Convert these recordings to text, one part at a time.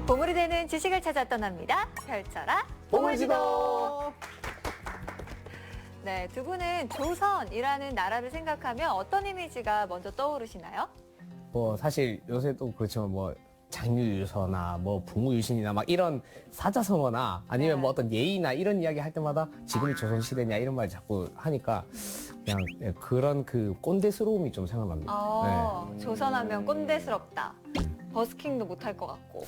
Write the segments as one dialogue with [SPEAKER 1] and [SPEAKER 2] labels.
[SPEAKER 1] 보물이 되는 지식을 찾아 떠납니다. 펼쳐라
[SPEAKER 2] 보물지도.
[SPEAKER 1] 네, 두 분은 조선이라는 나라를 생각하면 어떤 이미지가 먼저 떠오르시나요?
[SPEAKER 2] 뭐 사실 요새도 그렇지만 뭐 장유유서나 뭐 붕우유신이나 막 이런 사자성어나 아니면
[SPEAKER 1] 네.
[SPEAKER 2] 뭐 어떤 예의나 이런 이야기 할 때마다 지금이 조선시대냐 이런 말 자꾸 하니까 그냥 그런 그 꼰대스러움이 좀 생각납니다.
[SPEAKER 1] 조선하면 꼰대스럽다. 버스킹도 못할 것 같고.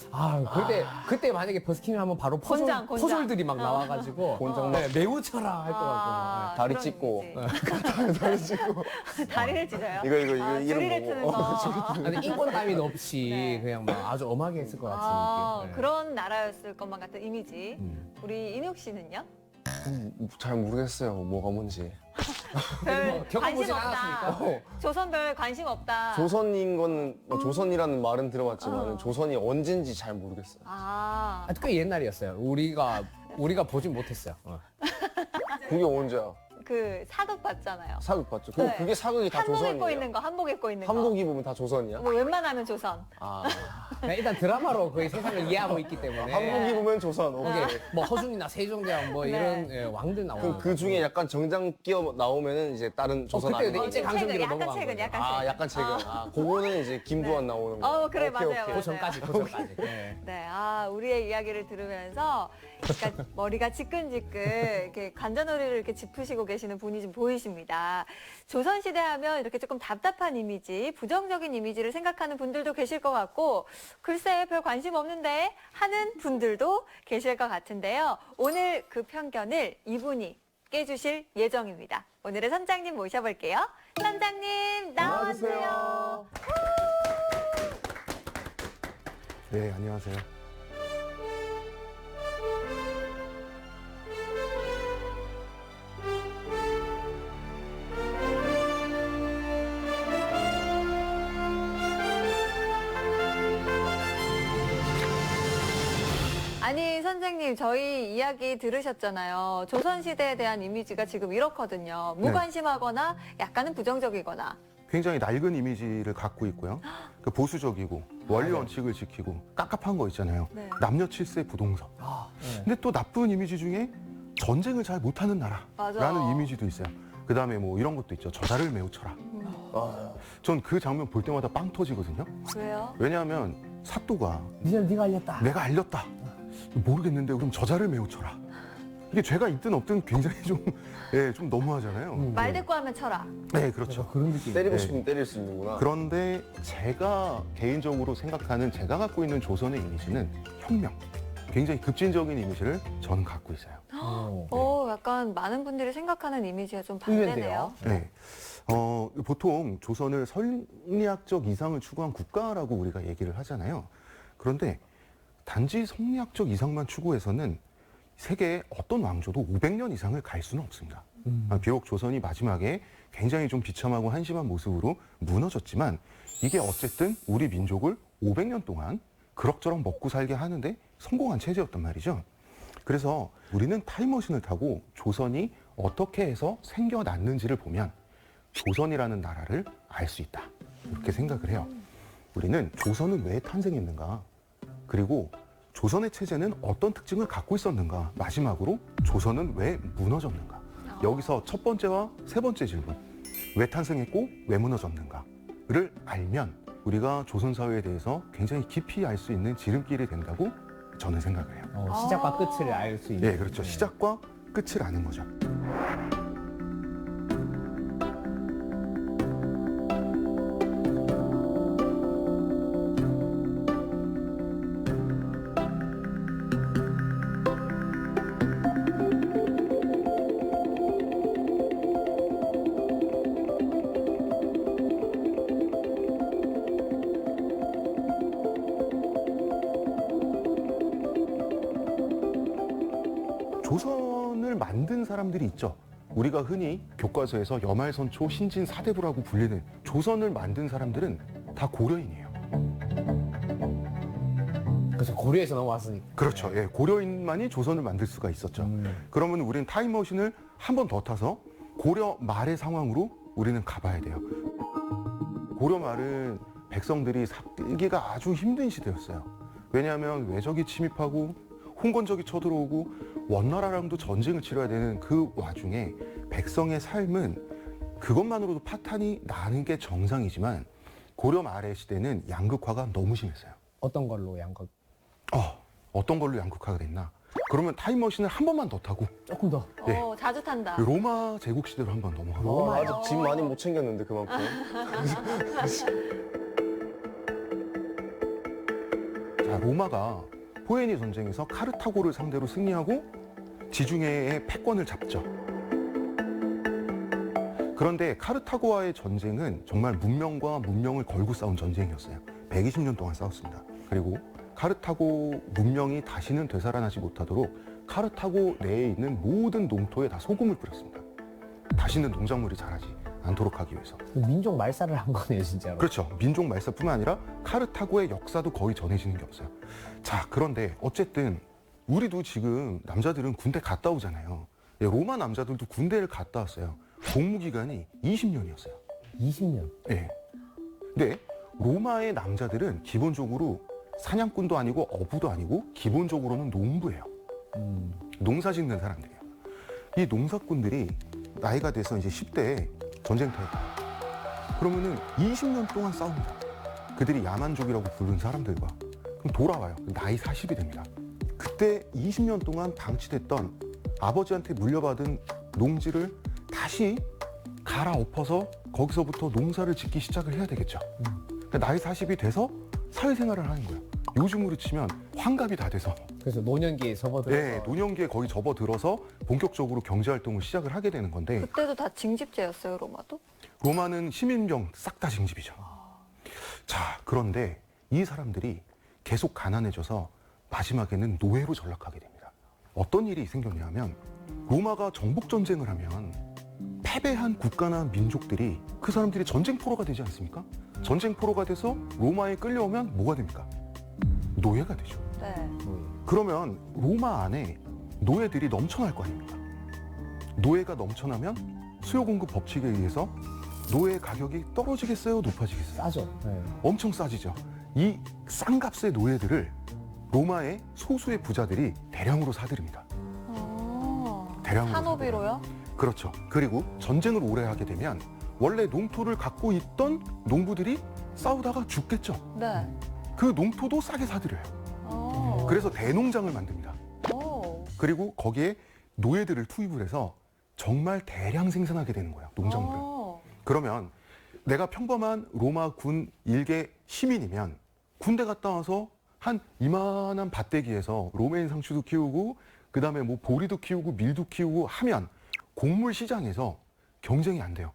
[SPEAKER 2] 그때 만약에 버스킹을 하면 바로
[SPEAKER 1] 곤장.
[SPEAKER 2] 포졸들이 막 나와가지고
[SPEAKER 3] 곤장
[SPEAKER 2] 네, 매우 쳐라 할 것
[SPEAKER 1] 아,
[SPEAKER 2] 같고.
[SPEAKER 3] 다리
[SPEAKER 1] 그런
[SPEAKER 3] 찢고.
[SPEAKER 1] 이미지.
[SPEAKER 3] 다리 찍고.
[SPEAKER 1] 다리를 찢어요?
[SPEAKER 3] 이거
[SPEAKER 1] 아,
[SPEAKER 3] 이름
[SPEAKER 1] 드릴을
[SPEAKER 3] 보고.
[SPEAKER 1] 트는 거.
[SPEAKER 2] 아니 인권 따윈 없이
[SPEAKER 1] 네.
[SPEAKER 2] 그냥 막 아주 엄하게 했을 것 같은 느낌. 네.
[SPEAKER 1] 그런 나라였을 것만 같은 이미지.
[SPEAKER 2] 음.
[SPEAKER 1] 우리 인욱 씨는요?
[SPEAKER 3] 잘 모르겠어요. 뭐가 뭔지.
[SPEAKER 1] 별
[SPEAKER 2] 뭐 겪어보진
[SPEAKER 1] 관심 없다.
[SPEAKER 2] 않았으니까.
[SPEAKER 1] 조선 별 관심 없다.
[SPEAKER 3] 조선인 건 뭐 조선이라는 말은 들어봤지만 조선이 언젠지 잘 모르겠어요.
[SPEAKER 1] 아,
[SPEAKER 2] 꽤 옛날이었어요. 우리가 보진 못했어요.
[SPEAKER 3] 그게 언제야?
[SPEAKER 1] 그 사극 봤잖아요.
[SPEAKER 3] 사극 봤죠?
[SPEAKER 1] 네.
[SPEAKER 3] 그게 사극이 다
[SPEAKER 1] 한복
[SPEAKER 3] 조선이에요.
[SPEAKER 1] 입고 있는 거, 한복 입고 있는 거.
[SPEAKER 3] 한복 입으면 다 조선이야?
[SPEAKER 1] 뭐 웬만하면 조선.
[SPEAKER 3] 아,
[SPEAKER 2] 그냥 일단 드라마로 거의 세상을 이해하고 있기 때문에
[SPEAKER 3] 한복 입으면 조선. 오케이.
[SPEAKER 2] 뭐 허준이나 세종대왕 뭐
[SPEAKER 1] 네.
[SPEAKER 2] 이런 왕들 나오고
[SPEAKER 3] 그 중에 약간 정장 끼어 나오면은 이제 다른 조선
[SPEAKER 2] 그때
[SPEAKER 3] 아니에요?
[SPEAKER 2] 일제 강점기로
[SPEAKER 1] 약간
[SPEAKER 2] 넘어간
[SPEAKER 1] 최근,
[SPEAKER 2] 거죠.
[SPEAKER 1] 약간
[SPEAKER 3] 아,
[SPEAKER 1] 최근.
[SPEAKER 3] 약간 최근. 그거는 이제 김두한 나오는 거.
[SPEAKER 1] 그래,
[SPEAKER 3] 오케이,
[SPEAKER 1] 맞아요.
[SPEAKER 3] 오케이.
[SPEAKER 2] 그 전까지. 네.
[SPEAKER 1] 네, 우리의 이야기를 들으면서 약간 머리가 지끈지끈 이렇게 관자놀이를 이렇게 짚으시고 계시는 분이 좀 보이십니다. 조선시대 하면 이렇게 조금 답답한 이미지, 부정적인 이미지를 생각하는 분들도 계실 것 같고, 글쎄 별 관심 없는데 하는 분들도 계실 것 같은데요. 오늘 그 편견을 이분이 깨주실 예정입니다. 오늘의 선장님 모셔볼게요. 선장님 나와주세요.
[SPEAKER 3] 네, 안녕하세요.
[SPEAKER 1] 아니 선생님 저희 이야기 들으셨잖아요. 조선시대에 대한 이미지가 지금 이렇거든요. 무관심하거나 약간은 부정적이거나.
[SPEAKER 4] 굉장히 낡은 이미지를 갖고 있고요. 그 보수적이고 원리 원칙을 지키고 깝깝한 거 있잖아요.
[SPEAKER 1] 네.
[SPEAKER 4] 남녀 칠세 부동석. 근데 또 나쁜 이미지 중에 전쟁을 잘 못하는
[SPEAKER 1] 맞아.
[SPEAKER 4] 나라라는 이미지도 있어요. 그 다음에 뭐 이런 것도 있죠. 저자를 매우 쳐라. 전 그 장면 볼 때마다 빵 터지거든요.
[SPEAKER 1] 왜요?
[SPEAKER 4] 왜냐하면 사또가
[SPEAKER 2] 네가 알렸다.
[SPEAKER 4] 내가 알렸다. 모르겠는데 그럼 저자를 매우 쳐라. 이게 죄가 있든 없든 굉장히 좀 너무하잖아요.
[SPEAKER 1] 말 대꾸 하면 쳐라.
[SPEAKER 4] 네, 그렇죠.
[SPEAKER 2] 그런 느낌.
[SPEAKER 3] 때리고 싶으면 때릴 수 있는구나.
[SPEAKER 4] 그런데 제가 개인적으로 생각하는 제가 갖고 있는 조선의 이미지는 혁명. 굉장히 급진적인 이미지를 저는 갖고 있어요.
[SPEAKER 1] 약간 많은 분들이 생각하는 이미지가 좀 반대네요.
[SPEAKER 4] 네. 보통 조선을 성리학적 이상을 추구한 국가라고 우리가 얘기를 하잖아요. 그런데 단지 성리학적 이상만 추구해서는 세계의 어떤 왕조도 500년 이상을 갈 수는 없습니다. 비록 조선이 마지막에 굉장히 좀 비참하고 한심한 모습으로 무너졌지만 이게 어쨌든 우리 민족을 500년 동안 그럭저럭 먹고 살게 하는데 성공한 체제였단 말이죠. 그래서 우리는 타임머신을 타고 조선이 어떻게 해서 생겨났는지를 보면 조선이라는 나라를 알 수 있다. 이렇게 생각을 해요. 우리는 조선은 왜 탄생했는가? 그리고 조선의 체제는 어떤 특징을 갖고 있었는가? 마지막으로 조선은 왜 무너졌는가? 여기서 첫 번째와 세 번째 질문. 왜 탄생했고 왜 무너졌는가를 알면 우리가 조선 사회에 대해서 굉장히 깊이 알 수 있는 지름길이 된다고 저는 생각을 해요.
[SPEAKER 2] 시작과 끝을 알 수 있는.
[SPEAKER 4] 네, 그렇죠. 시작과 끝을 아는 거죠. 조선을 만든 사람들이 있죠. 우리가 흔히 교과서에서 여말선초 신진 사대부라고 불리는 조선을 만든 사람들은 다 고려인이에요.
[SPEAKER 2] 그래서 고려에서 넘어왔으니까.
[SPEAKER 4] 그렇죠. 예, 고려인만이 조선을 만들 수가 있었죠. 그러면 우리는 타임머신을 한 번 더 타서 고려 말의 상황으로 우리는 가봐야 돼요. 고려 말은 백성들이 살기가 아주 힘든 시대였어요. 왜냐하면 외적이 침입하고 홍건적이 쳐들어오고 원나라랑도 전쟁을 치러야 되는 그 와중에 백성의 삶은 그것만으로도 파탄이 나는 게 정상이지만 고려 말의 시대는 양극화가 너무 심했어요.
[SPEAKER 2] 어떤 걸로 양극?
[SPEAKER 4] 어떤 걸로 양극화가 됐나? 그러면 타임머신을 한 번만 더 타고
[SPEAKER 2] 조금 더.
[SPEAKER 4] 네.
[SPEAKER 1] 자주 탄다.
[SPEAKER 4] 로마 제국 시대로 한번 넘어가고
[SPEAKER 3] 아직 짐 많이 못 챙겼는데 그만큼.
[SPEAKER 4] 자, 로마가 포에니 전쟁에서 카르타고를 상대로 승리하고 지중해의 패권을 잡죠. 그런데 카르타고와의 전쟁은 정말 문명과 문명을 걸고 싸운 전쟁이었어요. 120년 동안 싸웠습니다. 그리고 카르타고 문명이 다시는 되살아나지 못하도록 카르타고 내에 있는 모든 농토에 다 소금을 뿌렸습니다. 다시는 농작물이 자라지 않도록 하기 위해서.
[SPEAKER 2] 민족 말살을 한 거네요, 진짜로.
[SPEAKER 4] 그렇죠. 민족 말살뿐만 아니라 카르타고의 역사도 거의 전해지는 게 없어요. 자, 그런데 어쨌든 우리도 지금 남자들은 군대 갔다 오잖아요. 예, 로마 남자들도 군대를 갔다 왔어요. 복무 기간이 20년이었어요.
[SPEAKER 2] 20년.
[SPEAKER 4] 예. 근데 로마의 남자들은 기본적으로 사냥꾼도 아니고 어부도 아니고 기본적으로는 농부예요. 농사 짓는 사람들이에요. 이 농사꾼들이 나이가 돼서 이제 10대에 전쟁터에 가요. 그러면은 20년 동안 싸웁니다. 그들이 야만족이라고 부르는 사람들과. 그럼 돌아와요. 나이 40이 됩니다. 그때 20년 동안 방치됐던 아버지한테 물려받은 농지를 다시 갈아엎어서 거기서부터 농사를 짓기 시작을 해야 되겠죠. 그러니까 나이 40이 돼서 사회생활을 하는 거예요. 요즘으로 치면 환갑이 다 돼서
[SPEAKER 2] 그래서 노년기에 접어들어서.
[SPEAKER 4] 네, 노년기에 거의 접어들어서 본격적으로 경제활동을 시작을 하게 되는 건데
[SPEAKER 1] 그때도 다 징집제였어요, 로마도?
[SPEAKER 4] 로마는 시민병 싹 다 징집이죠. 자, 그런데 이 사람들이 계속 가난해져서 마지막에는 노예로 전락하게 됩니다. 어떤 일이 생겼냐면 로마가 정복전쟁을 하면 패배한 국가나 민족들이 그 사람들이 전쟁포로가 되지 않습니까? 전쟁포로가 돼서 로마에 끌려오면 뭐가 됩니까? 노예가 되죠.
[SPEAKER 1] 네.
[SPEAKER 4] 그러면 로마 안에 노예들이 넘쳐날 거 아닙니까? 노예가 넘쳐나면 수요 공급 법칙에 의해서 노예 가격이 떨어지겠어요? 높아지겠어요?
[SPEAKER 2] 싸죠. 네.
[SPEAKER 4] 엄청 싸지죠. 이 싼 값의 노예들을 로마의 소수의 부자들이 대량으로 사들입니다. 대량으로
[SPEAKER 1] 산업이로요?
[SPEAKER 4] 그렇죠. 그리고 전쟁을 오래 하게 되면 원래 농토를 갖고 있던 농부들이 싸우다가 죽겠죠.
[SPEAKER 1] 네.
[SPEAKER 4] 그 농토도 싸게 사들여요. 그래서 대농장을 만듭니다. 그리고 거기에 노예들을 투입을 해서 정말 대량 생산하게 되는 거예요. 농작물을. 그러면 내가 평범한 로마 군 일개 시민이면 군대 갔다 와서 한 이만한 밭대기에서 로메인 상추도 키우고 그다음에 뭐 보리도 키우고 밀도 키우고 하면 곡물 시장에서 경쟁이 안 돼요.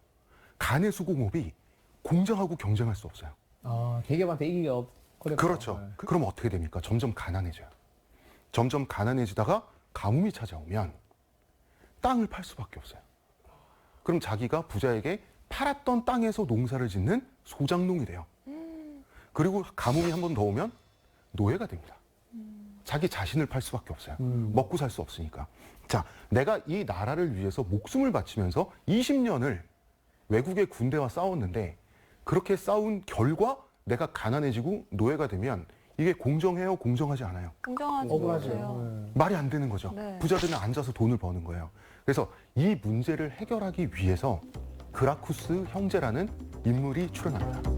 [SPEAKER 4] 가내 수공업이 공장하고 경쟁할 수 없어요.
[SPEAKER 2] 대기업한테 이기기 어렵죠.
[SPEAKER 4] 그렇죠.
[SPEAKER 2] 네.
[SPEAKER 4] 그럼 어떻게 됩니까? 점점 가난해져요. 점점 가난해지다가 가뭄이 찾아오면 땅을 팔 수밖에 없어요. 그럼 자기가 부자에게 팔았던 땅에서 농사를 짓는 소작농이 돼요. 그리고 가뭄이 한 번 더 오면 노예가 됩니다. 자기 자신을 팔 수밖에 없어요. 먹고 살 수 없으니까. 자, 내가 이 나라를 위해서 목숨을 바치면서 20년을 외국의 군대와 싸웠는데 그렇게 싸운 결과 내가 가난해지고 노예가 되면 이게 공정해요? 공정하지 않아요?
[SPEAKER 1] 공정하지
[SPEAKER 2] 억울하죠.
[SPEAKER 1] 못해요.
[SPEAKER 4] 말이 안 되는 거죠.
[SPEAKER 1] 네.
[SPEAKER 4] 부자들은 앉아서 돈을 버는 거예요. 그래서 이 문제를 해결하기 위해서 그라쿠스 형제라는 인물이 출연합니다.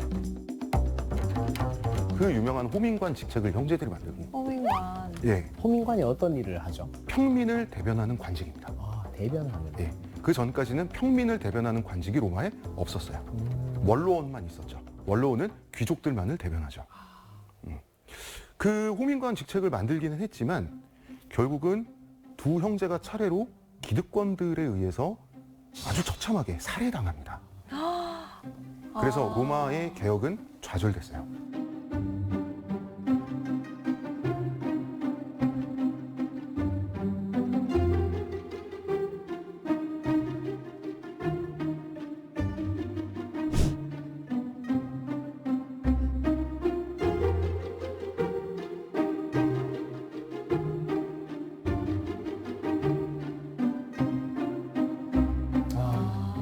[SPEAKER 4] 그 유명한 호민관 직책을 형제들이 만들고
[SPEAKER 1] 호민관.
[SPEAKER 4] 예,
[SPEAKER 2] 호민관이 어떤 일을 하죠?
[SPEAKER 4] 평민을 대변하는 관직입니다.
[SPEAKER 2] 대변하는.
[SPEAKER 4] 예, 그 전까지는 평민을 대변하는 관직이 로마에 없었어요. 원로원만 있었죠. 원로원은 귀족들만을 대변하죠. 그 호민관 직책을 만들기는 했지만 결국은 두 형제가 차례로 기득권들에 의해서 아주 처참하게 살해당합니다. 그래서 로마의 개혁은 좌절됐어요.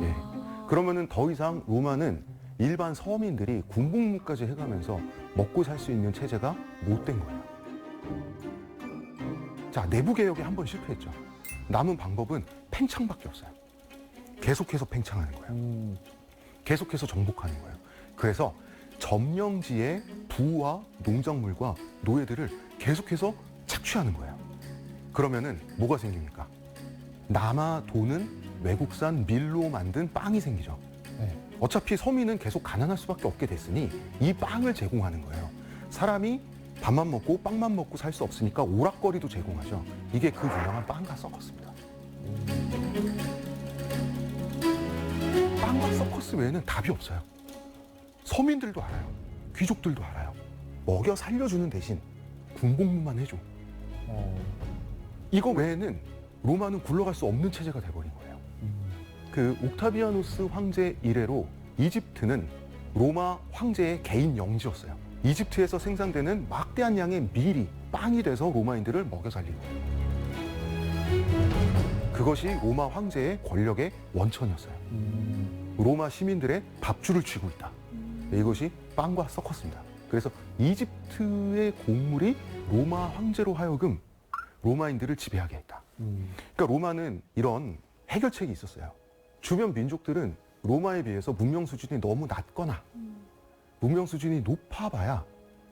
[SPEAKER 4] 예. 그러면은 더 이상 로마는 일반 서민들이 군복무까지 해가면서 먹고 살 수 있는 체제가 못 된 거예요. 자, 내부 개혁에 한 번 실패했죠. 남은 방법은 팽창밖에 없어요. 계속해서 팽창하는 거예요. 계속해서 정복하는 거예요. 그래서 점령지의 부와 농작물과 노예들을 계속해서 착취하는 거예요. 그러면은 뭐가 생깁니까? 남아 도는 외국산 밀로 만든 빵이 생기죠.
[SPEAKER 2] 네.
[SPEAKER 4] 어차피 서민은 계속 가난할 수밖에 없게 됐으니 이 빵을 제공하는 거예요. 사람이 밥만 먹고 빵만 먹고 살 수 없으니까 오락거리도 제공하죠. 이게 그 유명한 빵과 서커스입니다. 빵과 서커스 외에는 답이 없어요. 서민들도 알아요. 귀족들도 알아요. 먹여 살려주는 대신 군복무만 해줘. 이거 외에는 로마는 굴러갈 수 없는 체제가 돼버린 거예요. 그 옥타비아누스 황제 이래로 이집트는 로마 황제의 개인 영지였어요. 이집트에서 생산되는 막대한 양의 밀이 빵이 돼서 로마인들을 먹여 살린 거예요. 그것이 로마 황제의 권력의 원천이었어요. 로마 시민들의 밥줄을 쥐고 있다. 이것이 빵과 서커스입니다. 그래서 이집트의 곡물이 로마 황제로 하여금 로마인들을 지배하게 했다. 그러니까 로마는 이런 해결책이 있었어요. 주변 민족들은 로마에 비해서 문명 수준이 너무 낮거나 문명 수준이 높아봐야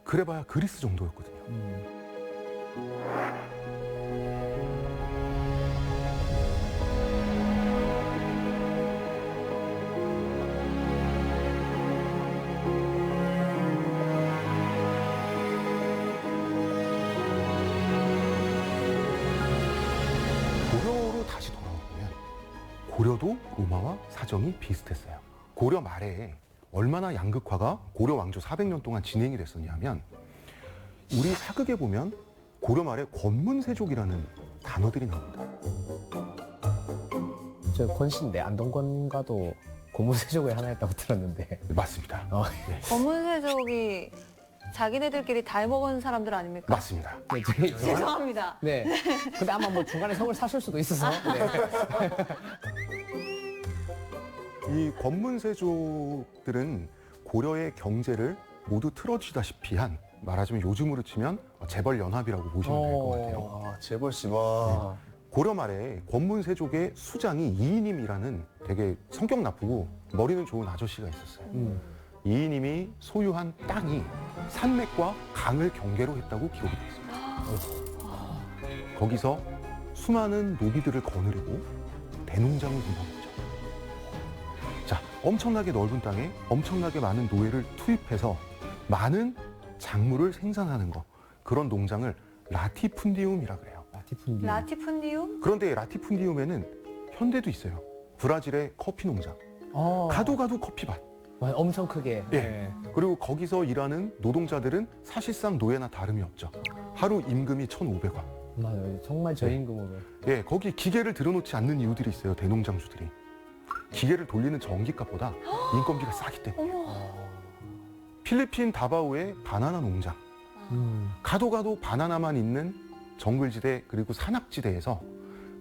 [SPEAKER 4] 그래봐야 그리스 정도였거든요. 고려로 다시 돌아오면 고려도 로마와 사정이 비슷했어요. 고려 말에 얼마나 양극화가 고려 왕조 400년 동안 진행이 됐었냐면 우리 사극에 보면 고려 말에 권문세족이라는 단어들이 나옵니다.
[SPEAKER 2] 저 권씨인데 안동권과도 고무세족의 하나였다고 들었는데.
[SPEAKER 4] 맞습니다.
[SPEAKER 1] 검은세족이 자기네들끼리 다 해먹은 사람들 아닙니까?
[SPEAKER 4] 맞습니다.
[SPEAKER 2] 네, 저희
[SPEAKER 1] 죄송합니다.
[SPEAKER 2] 네. 근데 아마 뭐 중간에 성을 사실 수도 있어서. 네.
[SPEAKER 4] 이 권문세족들은 고려의 경제를 모두 틀어쥐다시피 한 말하자면 요즘으로 치면 재벌 연합이라고 보시면 될 것 같아요.
[SPEAKER 3] 아, 재벌 씨, 와.
[SPEAKER 4] 고려 말에 권문세족의 수장이 이이님이라는 되게 성격 나쁘고 머리는 좋은 아저씨가 있었어요. 이이님이 소유한 땅이 산맥과 강을 경계로 했다고 기록이 되어 있습니다. 거기서 수많은 노비들을 거느리고 대농장을 운영한 거죠. 자, 엄청나게 넓은 땅에 엄청나게 많은 노예를 투입해서 많은 작물을 생산하는 거, 그런 농장을 라티푼디움이라 그래요.
[SPEAKER 2] 라티푼디.
[SPEAKER 1] 라티푼디움?
[SPEAKER 4] 그런데 라티푼디움에는 현대도 있어요. 브라질의 커피 농장, 가도 커피밭.
[SPEAKER 2] 엄청 크게.
[SPEAKER 4] 예. 그리고 거기서 일하는 노동자들은 사실상 노예나 다름이 없죠. 하루 임금이 1,500원.
[SPEAKER 2] 맞아요. 정말 저임금으로.
[SPEAKER 4] 예, 거기 기계를 들여놓지 않는 이유들이 있어요. 대농장주들이. 기계를 돌리는 전기값보다 인건비가 싸기 때문에. 필리핀 다바오의 바나나 농장. 가도 바나나만 있는 정글지대 그리고 산악지대에서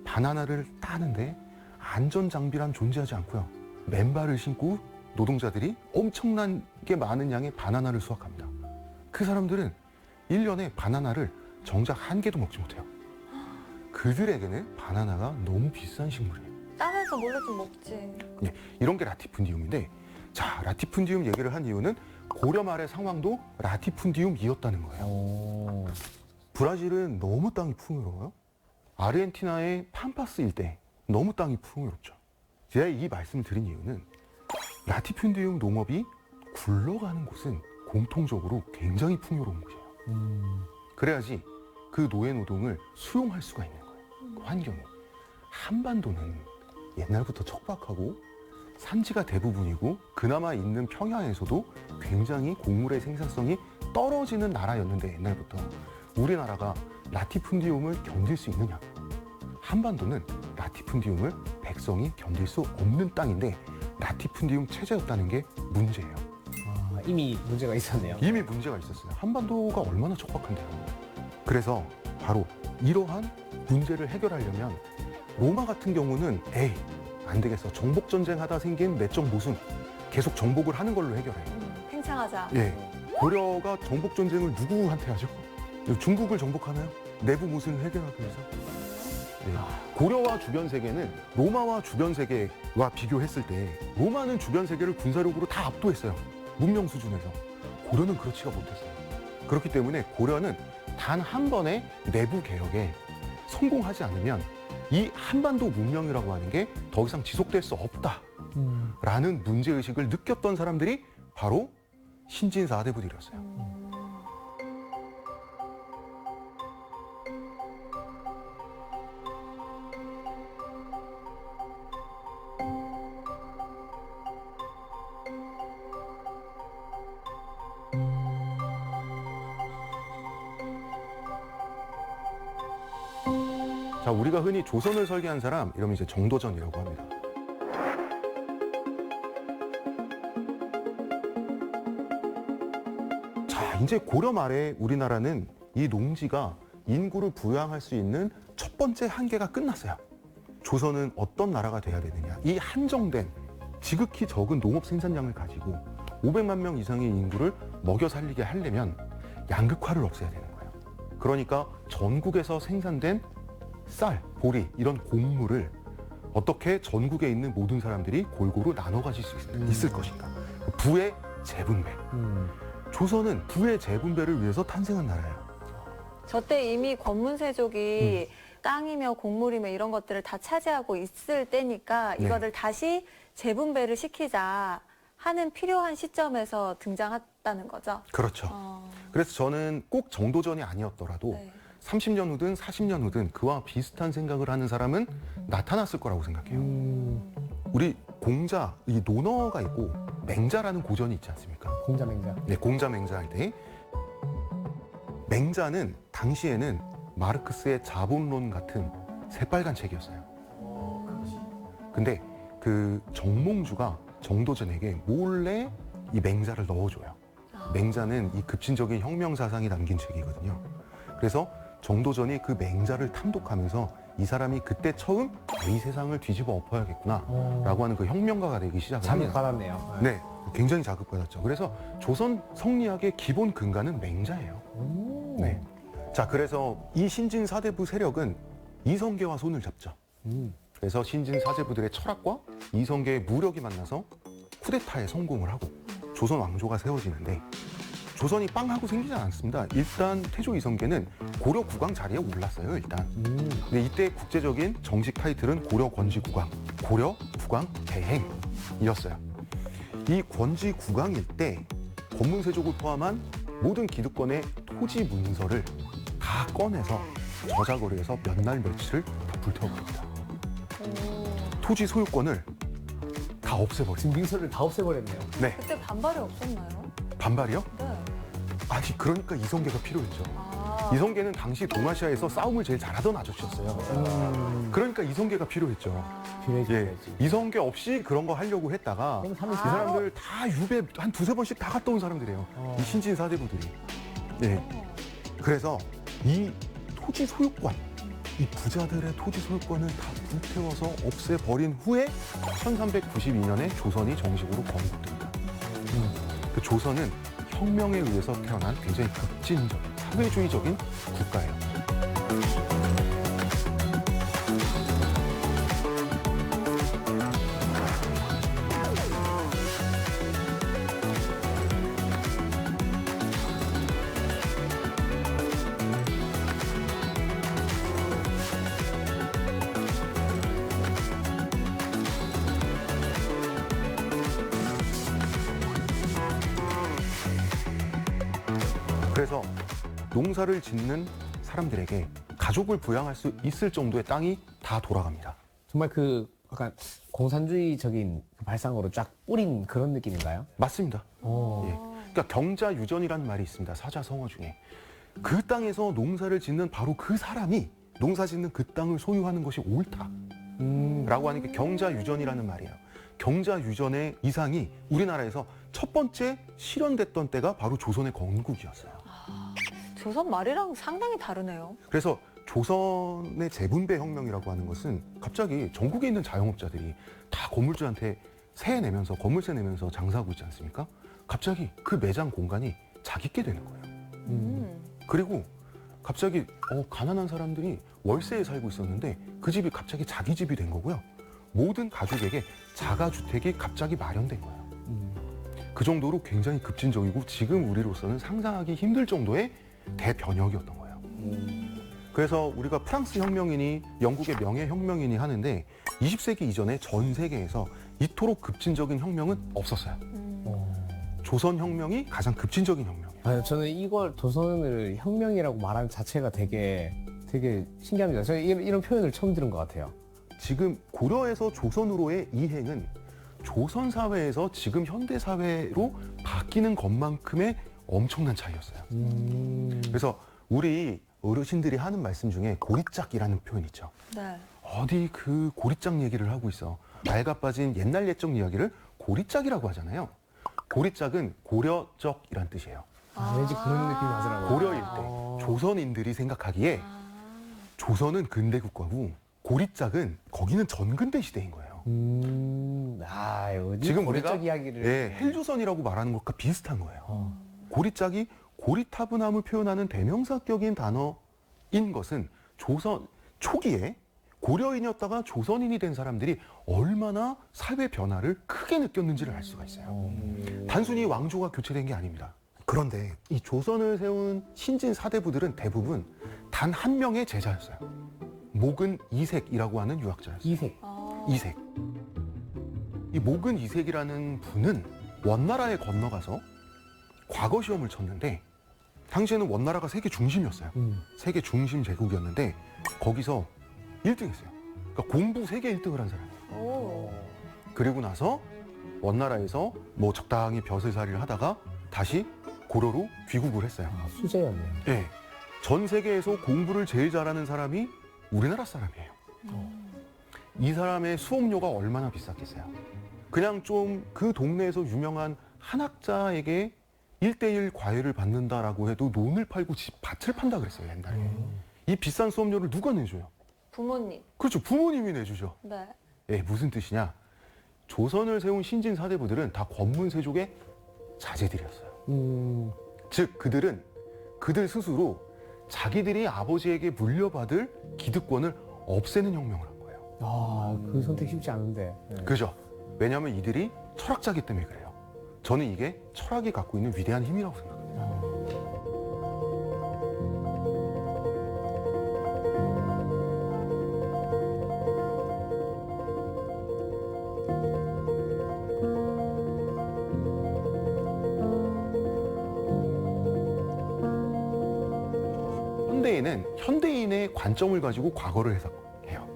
[SPEAKER 4] 바나나를 따는데 안전장비란 존재하지 않고요. 맨발을 신고 노동자들이 엄청나게 많은 양의 바나나를 수확합니다. 그 사람들은 1년에 바나나를 정작 한 개도 먹지 못해요. 그들에게는 바나나가 너무 비싼 식물이에요.
[SPEAKER 1] 따면서 몰래 좀 먹지.
[SPEAKER 4] 예, 이런 게 라티푼디움인데, 자, 라티푼디움 얘기를 한 이유는 고려 말의 상황도 라티푼디움이었다는 거예요. 브라질은 너무 땅이 풍요로워요. 아르헨티나의 팜파스 일대 너무 땅이 풍요롭죠. 제가 이 말씀을 드린 이유는 라티푼디움 농업이 굴러가는 곳은 공통적으로 굉장히 풍요로운 곳이에요. 그래야지 그 노예 노동을 수용할 수가 있는 거예요. 그 환경이. 한반도는 옛날부터 척박하고 산지가 대부분이고 그나마 있는 평야에서도 굉장히 곡물의 생산성이 떨어지는 나라였는데, 옛날부터 우리나라가 라티푼디움을 견딜 수 있느냐? 한반도는 라티푼디움을 백성이 견딜 수 없는 땅인데 라티푼디움 체제였다는 게 문제예요.
[SPEAKER 2] 이미 문제가 있었네요.
[SPEAKER 4] 이미 문제가 있었어요. 한반도가 얼마나 척박한데요. 그래서 바로 이러한 문제를 해결하려면 로마 같은 경우는 안 되겠어. 정복전쟁 하다 생긴 내적 모순 계속 정복을 하는 걸로 해결해요.
[SPEAKER 1] 팽창하자.
[SPEAKER 4] 예. 고려가 정복전쟁을 누구한테 하죠? 중국을 정복하나요? 내부 모순을 해결하기 위해서. 네. 고려와 주변 세계는 로마와 주변 세계와 비교했을 때 로마는 주변 세계를 군사력으로 다 압도했어요. 문명 수준에서. 고려는 그렇지가 못했어요. 그렇기 때문에 고려는 단 한 번의 내부 개혁에 성공하지 않으면 이 한반도 문명이라고 하는 게 더 이상 지속될 수 없다라는 문제의식을 느꼈던 사람들이 바로 신진 4대부들이었어요. 자, 우리가 흔히 조선을 설계한 사람 이러면 이제 정도전이라고 합니다. 자, 이제 고려 말에 우리나라는 이 농지가 인구를 부양할 수 있는 첫 번째 한계가 끝났어요. 조선은 어떤 나라가 돼야 되느냐? 이 한정된 지극히 적은 농업 생산량을 가지고 500만 명 이상의 인구를 먹여 살리게 하려면 양극화를 없애야 되는 거예요. 그러니까 전국에서 생산된 쌀, 보리 이런 곡물을 어떻게 전국에 있는 모든 사람들이 골고루 나눠 가질 수 있을 것인가. 부의 재분배. 조선은 부의 재분배를 위해서 탄생한 나라예요.
[SPEAKER 1] 저 때 이미 권문세족이 땅이며 곡물이며 이런 것들을 다 차지하고 있을 때니까
[SPEAKER 4] 네.
[SPEAKER 1] 이거를 다시 재분배를 시키자 하는 필요한 시점에서 등장했다는 거죠.
[SPEAKER 4] 그렇죠. 그래서 저는 꼭 정도전이 아니었더라도
[SPEAKER 1] 네.
[SPEAKER 4] 30년 후든 40년 후든 그와 비슷한 생각을 하는 사람은 나타났을 거라고 생각해요. 우리 공자, 이 논어가 있고 맹자라는 고전이 있지 않습니까?
[SPEAKER 2] 공자 맹자.
[SPEAKER 4] 네, 공자 맹자 할 때 맹자는 당시에는 마르크스의 자본론 같은 새빨간 책이었어요. 근데 그 정몽주가 정도전에게 몰래 이 맹자를 넣어줘요. 맹자는 이 급진적인 혁명 사상이 담긴 책이거든요. 그래서 정도전이 그 맹자를 탐독하면서 이 사람이 그때 처음 이 세상을 뒤집어 엎어야겠구나 라고 하는 그 혁명가가 되기 시작을 합니다.
[SPEAKER 2] 자극받았네요.
[SPEAKER 4] 네, 굉장히 자극받았죠. 그래서 조선 성리학의 기본 근간은 맹자예요. 네. 자, 그래서 이 신진 사대부 세력은 이성계와 손을 잡죠. 그래서 신진 사대부들의 철학과 이성계의 무력이 만나서 쿠데타에 성공을 하고 조선 왕조가 세워지는데 조선이 빵 하고 생기지 않았습니다. 일단 태조 이성계는 고려 국왕 자리에 올랐어요, 일단. 근데 이때 국제적인 정식 타이틀은 고려 권지 국왕, 고려 국왕 대행이었어요. 이 권지 국왕일 때 권문세족을 포함한 모든 기득권의 토지 문서를 다 꺼내서 저작거리에서 몇 날 며칠을 다 불태워버립니다. 토지 소유권을 다 없애버립니다.
[SPEAKER 2] 지금 민서를 다 없애버렸네요.
[SPEAKER 4] 네,
[SPEAKER 1] 그때 반발이 없었나요?
[SPEAKER 4] 반발이요?
[SPEAKER 1] 네.
[SPEAKER 4] 아니, 그러니까 이성계가 필요했죠. 이성계는 당시 동아시아에서 싸움을 제일 잘하던 아저씨였어요. 그러니까 이성계가 필요했죠. 예, 이성계 없이 그런 거 하려고 했다가 이 사람들 다 유배 한 두세 번씩 다 갔다 온 사람들이에요. 이 신진 사대부들이. 예. 그래서 이 토지 소유권, 이 부자들의 토지 소유권을 다 불태워서 없애버린 후에 1392년에 조선이 정식으로 건국됩니다. 그 조선은 혁명에 의해서 태어난 굉장히 급진적, 사회주의적인 국가예요. 그래서 농사를 짓는 사람들에게 가족을 부양할 수 있을 정도의 땅이 다 돌아갑니다.
[SPEAKER 2] 정말 그 약간 공산주의적인 발상으로 쫙 뿌린 그런 느낌인가요?
[SPEAKER 4] 맞습니다. 예. 그러니까 경자유전이라는 말이 있습니다. 사자성어 중에. 그 땅에서 농사를 짓는 바로 그 사람이 농사 짓는 그 땅을 소유하는 것이 옳다라고 하는 게 경자유전이라는 말이에요. 경자유전의 이상이 우리나라에서 첫 번째 실현됐던 때가 바로 조선의 건국이었어요.
[SPEAKER 1] 조선 말이랑 상당히 다르네요.
[SPEAKER 4] 그래서 조선의 재분배 혁명이라고 하는 것은 갑자기 전국에 있는 자영업자들이 다 건물주한테 세 내면서 건물세 내면서 장사하고 있지 않습니까? 갑자기 그 매장 공간이 자기께 되는 거예요. 그리고 갑자기 가난한 사람들이 월세에 살고 있었는데 그 집이 갑자기 자기 집이 된 거고요. 모든 가족에게 자가주택이 갑자기 마련된 거예요. 그 정도로 굉장히 급진적이고 지금 우리로서는 상상하기 힘들 정도의 대변혁이었던 거예요. 그래서 우리가 프랑스 혁명이니 영국의 명예혁명이니 하는데 20세기 이전에 전 세계에서 이토록 급진적인 혁명은 없었어요. 조선혁명이 가장 급진적인 혁명이에요.
[SPEAKER 2] 아니, 저는 이걸 조선을 혁명이라고 말하는 자체가 되게 신기합니다. 저는 이런 표현을 처음 들은 것 같아요.
[SPEAKER 4] 지금 고려에서 조선으로의 이행은 조선 사회에서 지금 현대 사회로 바뀌는 것만큼의 엄청난 차이였어요. 그래서 우리 어르신들이 하는 말씀 중에 고리짝이라는 표현 있죠.
[SPEAKER 1] 네.
[SPEAKER 4] 어디 그 고리짝 얘기를 하고 있어. 낡아 빠진 옛날 옛적 이야기를 고리짝이라고 하잖아요. 고리짝은 고려적이란 뜻이에요.
[SPEAKER 2] 왠지 그런 느낌이 나더라고요.
[SPEAKER 4] 고려일 때 조선인들이 생각하기에 조선은 근대 국가고 고리짝은 거기는 전근대 시대인 거예요. 지금 우리가
[SPEAKER 2] 고리짝 이야기를
[SPEAKER 4] 예, 헬조선이라고 말하는 것과 비슷한 거예요. 고리짝이 고리타분함을 표현하는 대명사격인 단어인 것은 조선 초기에 고려인이었다가 조선인이 된 사람들이 얼마나 사회 변화를 크게 느꼈는지를 알 수가 있어요. 단순히 왕조가 교체된 게 아닙니다. 그런데 이 조선을 세운 신진 사대부들은 대부분 단 한 명의 제자였어요. 목은 이색이라고 하는 유학자였어요.
[SPEAKER 2] 이색.
[SPEAKER 4] 이색. 이 목은 이색이라는 분은 원나라에 건너가서 과거 시험을 쳤는데 당시에는 원나라가 세계 중심이었어요. 세계 중심 제국이었는데 거기서 1등 했어요. 그러니까 공부 세계 1등을 한 사람이에요.
[SPEAKER 1] 오.
[SPEAKER 4] 그리고 나서 원나라에서 뭐 적당히 벼슬살이를 하다가 다시 고려로 귀국을 했어요.
[SPEAKER 2] 수제였네요.
[SPEAKER 4] 네. 전 세계에서 공부를 제일 잘하는 사람이 우리나라 사람이에요. 이 사람의 수업료가 얼마나 비쌌겠어요. 그냥 좀 그 동네에서 유명한 한학자에게 1:1 과외를 받는다라고 해도 논을 팔고 밭을 판다 그랬어요, 옛날에. 이 비싼 수업료를 누가 내줘요?
[SPEAKER 1] 부모님.
[SPEAKER 4] 그렇죠. 부모님이 내주죠.
[SPEAKER 1] 네.
[SPEAKER 4] 예, 무슨 뜻이냐? 조선을 세운 신진 사대부들은 다 권문세족의 자제들이었어요. 즉 그들은 그들 스스로 자기들이 아버지에게 물려받을 기득권을 없애는 혁명을 한 거예요.
[SPEAKER 2] 그 선택 쉽지 않은데. 네.
[SPEAKER 4] 그죠? 왜냐하면 이들이 철학자기 때문에 그래요. 저는 이게 철학이 갖고 있는 위대한 힘이라고 생각합니다. 현대인은 현대인의 관점을 가지고 과거를 해석해요.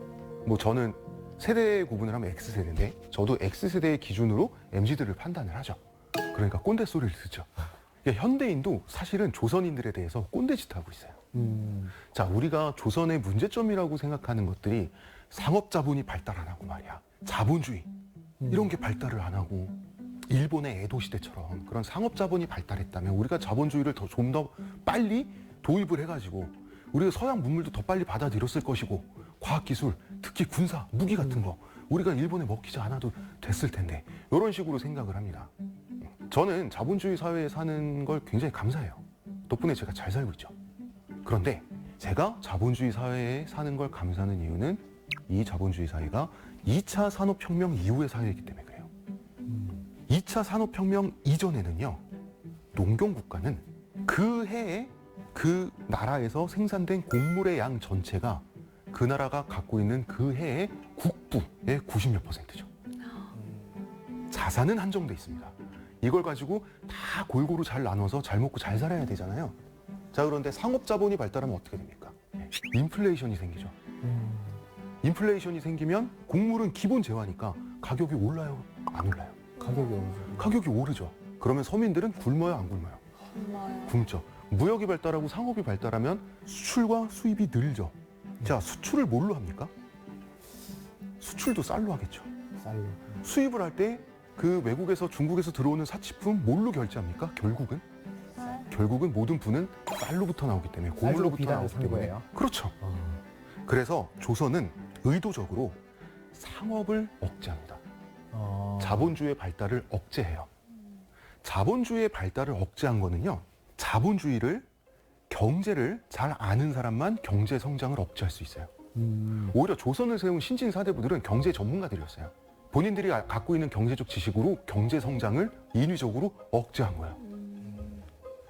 [SPEAKER 4] 뭐 저는 세대 구분을 하면 X세대인데 저도 X세대의 기준으로 MZ들을 판단을 하죠. 그러니까 꼰대 소리를 듣죠. 그러니까 현대인도 사실은 조선인들에 대해서 꼰대짓 하고 있어요. 자, 우리가 조선의 문제점이라고 생각하는 것들이 상업자본이 발달 안 하고 말이야. 자본주의 이런 게 발달을 안 하고 일본의 에도 시대처럼 그런 상업자본이 발달했다면 우리가 자본주의를 좀 더 빨리 도입을 해가지고 우리가 서양 문물도 더 빨리 받아들였을 것이고 과학기술, 특히 군사, 무기 같은 거 우리가 일본에 먹히지 않아도 됐을 텐데 이런 식으로 생각을 합니다. 저는 자본주의 사회에 사는 걸 굉장히 감사해요. 덕분에 제가 잘 살고 있죠. 그런데 제가 자본주의 사회에 사는 걸 감사하는 이유는 이 자본주의 사회가 2차 산업혁명 이후의 사회이기 때문에 그래요. 2차 산업혁명 이전에는요, 농경국가는 그 해에 그 나라에서 생산된 곡물의 양 전체가 그 나라가 갖고 있는 그 해의 국부의 90몇 %죠. 자산은 한정돼 있습니다. 이걸 가지고 다 골고루 잘 나눠서 잘 먹고 잘 살아야 되잖아요. 자, 그런데 상업자본이 발달하면 어떻게 됩니까? 인플레이션이 생기죠. 인플레이션이 생기면 곡물은 기본 재화니까 가격이 올라요? 안 올라요?
[SPEAKER 2] 가격이 오르죠.
[SPEAKER 4] 가격이 오르죠. 그러면 서민들은 굶어요? 안 굶어요?
[SPEAKER 1] 정말.
[SPEAKER 4] 굶죠. 무역이 발달하고 상업이 발달하면 수출과 수입이 늘죠. 자, 수출을 뭘로 합니까? 수출도 쌀로 하겠죠.
[SPEAKER 2] 쌀로.
[SPEAKER 4] 수입을 할 때 그 외국에서 중국에서 들어오는 사치품 뭘로 결제합니까? 결국은 모든 부는 쌀로부터 나오기 때문에 곡물로부터
[SPEAKER 2] 비단을
[SPEAKER 4] 나오기
[SPEAKER 2] 산
[SPEAKER 4] 때문에
[SPEAKER 2] 거예요?
[SPEAKER 4] 그렇죠. 그래서 조선은 의도적으로 상업을 억제합니다. 자본주의의 발달을 억제해요. 자본주의의 발달을 억제한 거는요, 자본주의를 경제를 잘 아는 사람만 경제 성장을 억제할 수 있어요. 오히려 조선을 세운 신진 사대부들은 경제 전문가들이었어요. 본인들이 갖고 있는 경제적 지식으로 경제 성장을 인위적으로 억제한 거예요.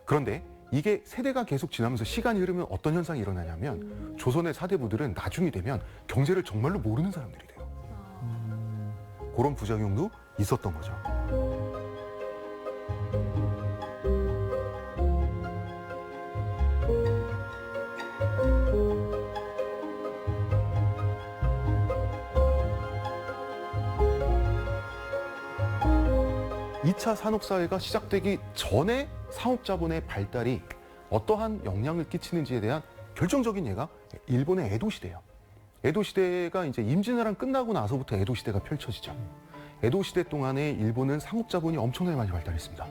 [SPEAKER 4] 그런데 이게 세대가 계속 지나면서 시간이 흐르면 어떤 현상이 일어나냐면 조선의 사대부들은 나중이 되면 경제를 정말로 모르는 사람들이 돼요. 그런 부작용도 있었던 거죠. 2차 산업사회가 시작되기 전에 상업자본의 발달이 어떠한 영향을 끼치는지에 대한 결정적인 예가 일본의 에도시대예요. 에도시대가 이제 임진왜란 끝나고 나서부터 에도시대가 펼쳐지죠. 에도시대 동안에 일본은 상업자본이 엄청나게 많이 발달했습니다.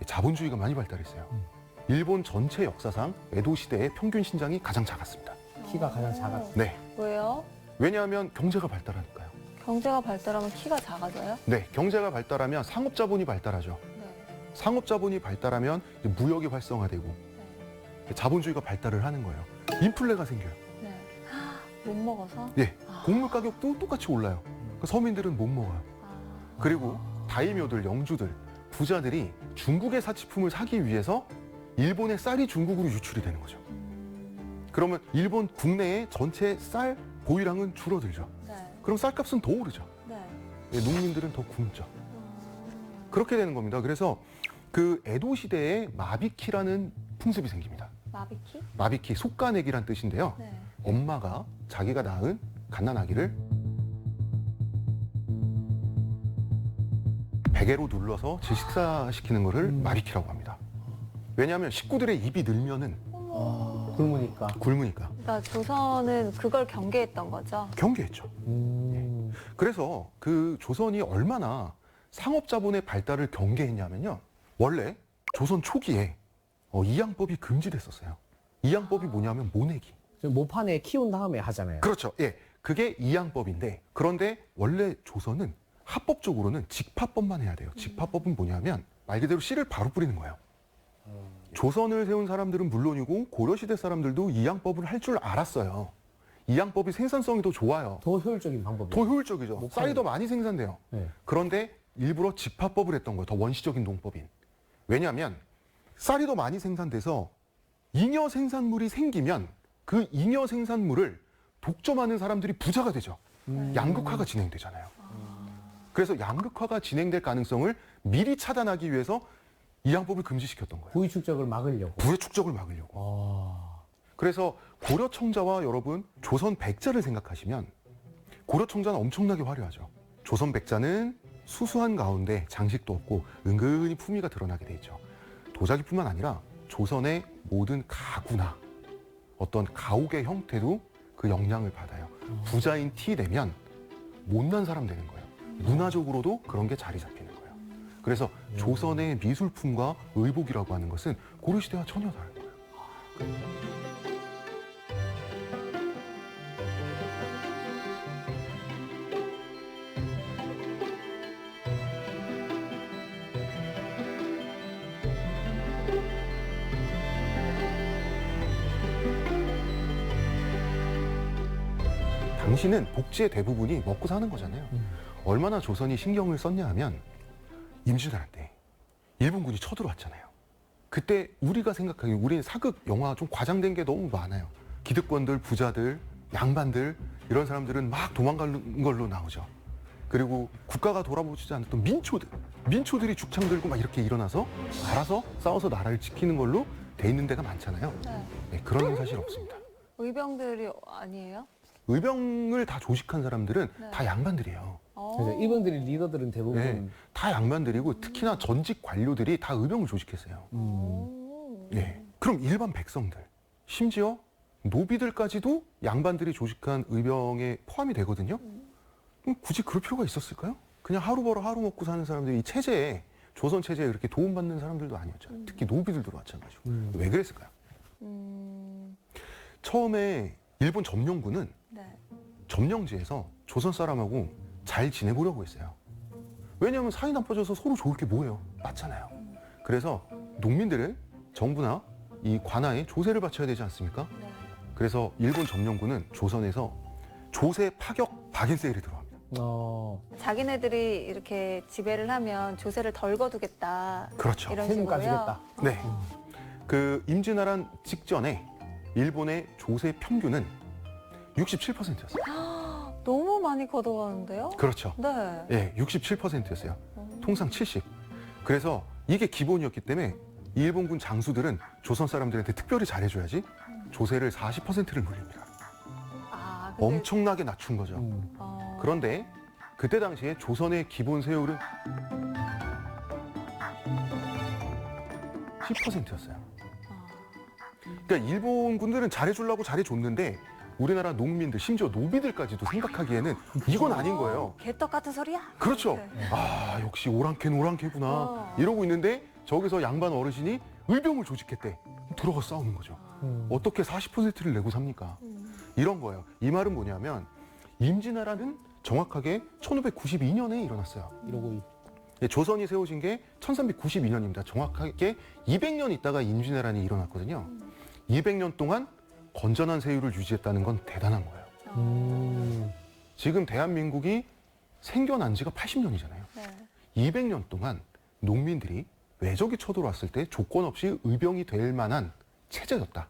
[SPEAKER 4] 자본주의가 많이 발달했어요. 일본 전체 역사상 에도시대의 평균 신장이 가장 작았습니다.
[SPEAKER 2] 키가 가장 작았어요.
[SPEAKER 4] 네.
[SPEAKER 1] 왜요?
[SPEAKER 4] 왜냐하면 경제가 발달하니까요.
[SPEAKER 1] 경제가 발달하면 키가 작아져요?
[SPEAKER 4] 네. 경제가 발달하면 상업자본이 발달하죠.
[SPEAKER 1] 네.
[SPEAKER 4] 상업자본이 발달하면 이제 무역이 활성화되고 자본주의가 발달을 하는 거예요. 인플레가 생겨요.
[SPEAKER 1] 네. 못 먹어서?
[SPEAKER 4] 예, 곡물 가격도 똑같이 올라요. 그러니까 서민들은 못 먹어요. 그리고 다이묘들, 영주들, 부자들이 중국의 사치품을 사기 위해서 일본의 쌀이 중국으로 유출이 되는 거죠. 그러면 일본 국내의 전체 쌀 보유량은 줄어들죠.
[SPEAKER 1] 네.
[SPEAKER 4] 그럼 쌀값은 더 오르죠.
[SPEAKER 1] 네.
[SPEAKER 4] 예, 농민들은 더 굶죠. 그렇게 되는 겁니다. 그래서 그 에도 시대에 마비키라는 풍습이 생깁니다.
[SPEAKER 1] 마비키?
[SPEAKER 4] 마비키, 속가내기란 뜻인데요.
[SPEAKER 1] 네.
[SPEAKER 4] 엄마가 자기가 낳은 갓난아기를 베개로 눌러서 질식사시키는 것을 마비키라고 합니다. 왜냐하면 식구들의 입이 늘면은
[SPEAKER 2] 굶으니까.
[SPEAKER 4] 굶으니까
[SPEAKER 1] 그러니까 조선은 그걸 경계했던 거죠.
[SPEAKER 4] 경계했죠. 그래서 그 조선이 얼마나 상업자본의 발달을 경계했냐면요. 원래 조선 초기에 이양법이 금지됐었어요. 이양법이 뭐냐면 모내기.
[SPEAKER 2] 모판에 키운 다음에 하잖아요.
[SPEAKER 4] 그렇죠. 예, 그게 이양법인데 그런데 원래 조선은 합법적으로는 직파법만 해야 돼요. 직파법은 뭐냐면 말 그대로 씨를 바로 뿌리는 거예요. 조선을 세운 사람들은 물론이고 고려시대 사람들도 이양법을 할 줄 알았어요. 이양법이 생산성이 더 좋아요.
[SPEAKER 2] 더 효율적인 방법이에요.
[SPEAKER 4] 더 효율적이죠. 쌀이 더 많이 생산돼요.
[SPEAKER 2] 네.
[SPEAKER 4] 그런데 일부러 직파법을 했던 거예요. 더 원시적인 농법인. 왜냐하면 쌀이 더 많이 생산돼서 잉여 생산물이 생기면 그 잉여 생산물을 독점하는 사람들이 부자가 되죠. 양극화가 진행되잖아요. 그래서 양극화가 진행될 가능성을 미리 차단하기 위해서 이양법을 금지시켰던 거예요.
[SPEAKER 2] 부의 축적을 막으려고.
[SPEAKER 4] 부의 축적을 막으려고. 그래서 고려 청자와 여러분 조선 백자를 생각하시면 고려 청자는 엄청나게 화려하죠. 조선 백자는 수수한 가운데 장식도 없고 은근히 품위가 드러나게 돼 있죠. 도자기뿐만 아니라 조선의 모든 가구나 어떤 가옥의 형태도 그 영향을 받아요. 부자인 티 내면 못난 사람 되는 거예요. 문화적으로도 그런 게 자리 잡히는 거예요. 그래서 조선의 미술품과 의복이라고 하는 것은 고려시대와 전혀 다른 거예요. 당시는 복지의 대부분이 먹고 사는 거잖아요. 얼마나 조선이 신경을 썼냐 하면 임진왜란 때 일본군이 쳐들어왔잖아요. 그때 우리가 생각하기에 우리는 사극 영화 좀 과장된 게 너무 많아요. 기득권들, 부자들, 양반들 이런 사람들은 막 도망가는 걸로 나오죠. 그리고 국가가 돌아보지 않았던 민초들이 죽창 들고 막 이렇게 일어나서 알아서 싸워서 나라를 지키는 걸로 돼 있는 데가 많잖아요.
[SPEAKER 1] 네.
[SPEAKER 4] 네, 그런 사실 없습니다.
[SPEAKER 1] 의병들이 아니에요?
[SPEAKER 4] 의병을 다 조직한 사람들은
[SPEAKER 1] 네.
[SPEAKER 4] 다 양반들이에요.
[SPEAKER 2] 그래서 이분들이 리더들은 대부분
[SPEAKER 4] 네, 다 양반들이고 특히나 전직 관료들이 다 의병을 조직했어요. 네. 그럼 일반 백성들, 심지어 노비들까지도 양반들이 조직한 의병에 포함이 되거든요. 그럼 굳이 그럴 필요가 있었을까요? 그냥 하루 벌어 하루 먹고 사는 사람들이 이 체제에 조선 체제에 그렇게 도움받는 사람들도 아니었잖아요. 특히 노비들도 마찬가지고. 왜 그랬을까요? 처음에 일본 점령군은
[SPEAKER 1] 네.
[SPEAKER 4] 점령지에서 조선 사람하고 잘 지내보려고 했어요. 왜냐하면 사이 나빠져서 서로 좋을 게 뭐예요? 맞잖아요. 그래서 농민들은 정부나 이 관아에 조세를 바쳐야 되지 않습니까?
[SPEAKER 1] 네.
[SPEAKER 4] 그래서 일본 점령군은 조선에서 조세 파격 박인 세일이 들어갑니다.
[SPEAKER 1] 자기네들이 이렇게 지배를 하면 조세를 덜 거두겠다.
[SPEAKER 4] 그렇죠.
[SPEAKER 1] 이런
[SPEAKER 2] 세금
[SPEAKER 1] 식으로요.
[SPEAKER 2] 까주겠다.
[SPEAKER 4] 네. 그 임진왜란 직전에 일본의 조세 평균은 67%였어요.
[SPEAKER 1] 너무 많이 걷어가는데요?
[SPEAKER 4] 그렇죠.
[SPEAKER 1] 네.
[SPEAKER 4] 예, 67%였어요. 통상 70. 그래서 이게 기본이었기 때문에 일본군 장수들은 조선 사람들한테 특별히 잘해줘야지 조세를 40%를 물립니다.
[SPEAKER 1] 아, 근데,
[SPEAKER 4] 엄청나게 낮춘 거죠. 그런데 그때 당시에 조선의 기본 세율은 10%였어요. 그러니까 일본군들은 잘해주려고 잘해줬는데 우리나라 농민들, 심지어 노비들까지도 생각하기에는 이건 아닌 거예요.
[SPEAKER 1] 개떡 같은 소리야?
[SPEAKER 4] 그렇죠.
[SPEAKER 1] 네.
[SPEAKER 4] 아, 역시 오랑캐구나. 이러고 있는데 저기서 양반 어르신이 의병을 조직했대. 들어가 싸우는 거죠. 어떻게 40%를 내고 삽니까? 이런 거예요. 이 말은 뭐냐면 임진왜란은 정확하게 1592년에 일어났어요.
[SPEAKER 2] 이러고
[SPEAKER 4] 예, 조선이 세워진 게 1392년입니다. 정확하게 200년 있다가 임진왜란이 일어났거든요. 200년 동안 건전한 세율을 유지했다는 건 대단한 거예요. 지금 대한민국이 생겨난 지가 80년이잖아요.
[SPEAKER 1] 네.
[SPEAKER 4] 200년 동안 농민들이 외적이 쳐들어왔을 때 조건 없이 의병이 될 만한 체제였다.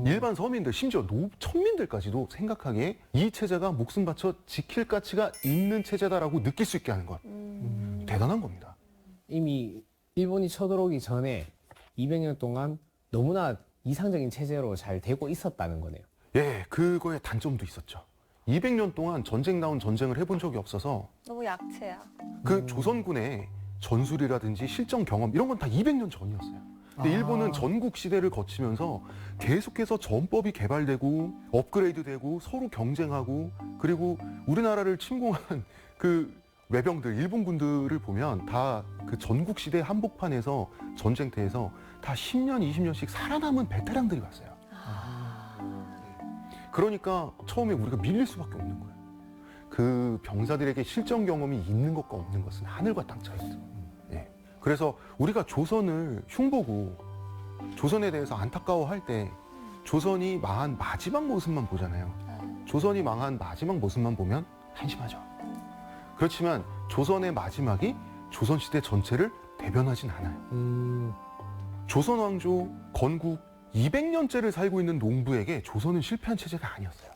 [SPEAKER 4] 일반 서민들, 심지어 천민들까지도 생각하기에 이 체제가 목숨 바쳐 지킬 가치가 있는 체제다라고 느낄 수 있게 하는 것. 대단한 겁니다.
[SPEAKER 2] 이미 일본이 쳐들어오기 전에 200년 동안 너무나 이상적인 체제로 잘 되고 있었다는 거네요.
[SPEAKER 4] 예, 그거에 단점도 있었죠. 200년 동안 전쟁다운 전쟁을 해본 적이 없어서
[SPEAKER 1] 너무 약체야.
[SPEAKER 4] 그 조선군의 전술이라든지 실전 경험 이런 건 다 200년 전이었어요. 근데 일본은 전국 시대를 거치면서 계속해서 전법이 개발되고 업그레이드되고 서로 경쟁하고 그리고 우리나라를 침공한 그 외병들, 일본군들을 보면 다 그 전국 시대 한복판에서 전쟁터에서 다 10년, 20년씩 살아남은 베테랑들이 왔어요. 그러니까 처음에 우리가 밀릴 수밖에 없는 거예요. 그 병사들에게 실전 경험이 있는 것과 없는 것은 하늘과 땅 차이죠. 예. 그래서 우리가 조선을 흉보고 조선에 대해서 안타까워할 때 조선이 망한 마지막 모습만 보잖아요. 조선이 망한 마지막 모습만 보면 한심하죠. 그렇지만 조선의 마지막이 조선시대 전체를 대변하진 않아요. 조선 왕조 건국 200년째를 살고 있는 농부에게 조선은 실패한 체제가 아니었어요.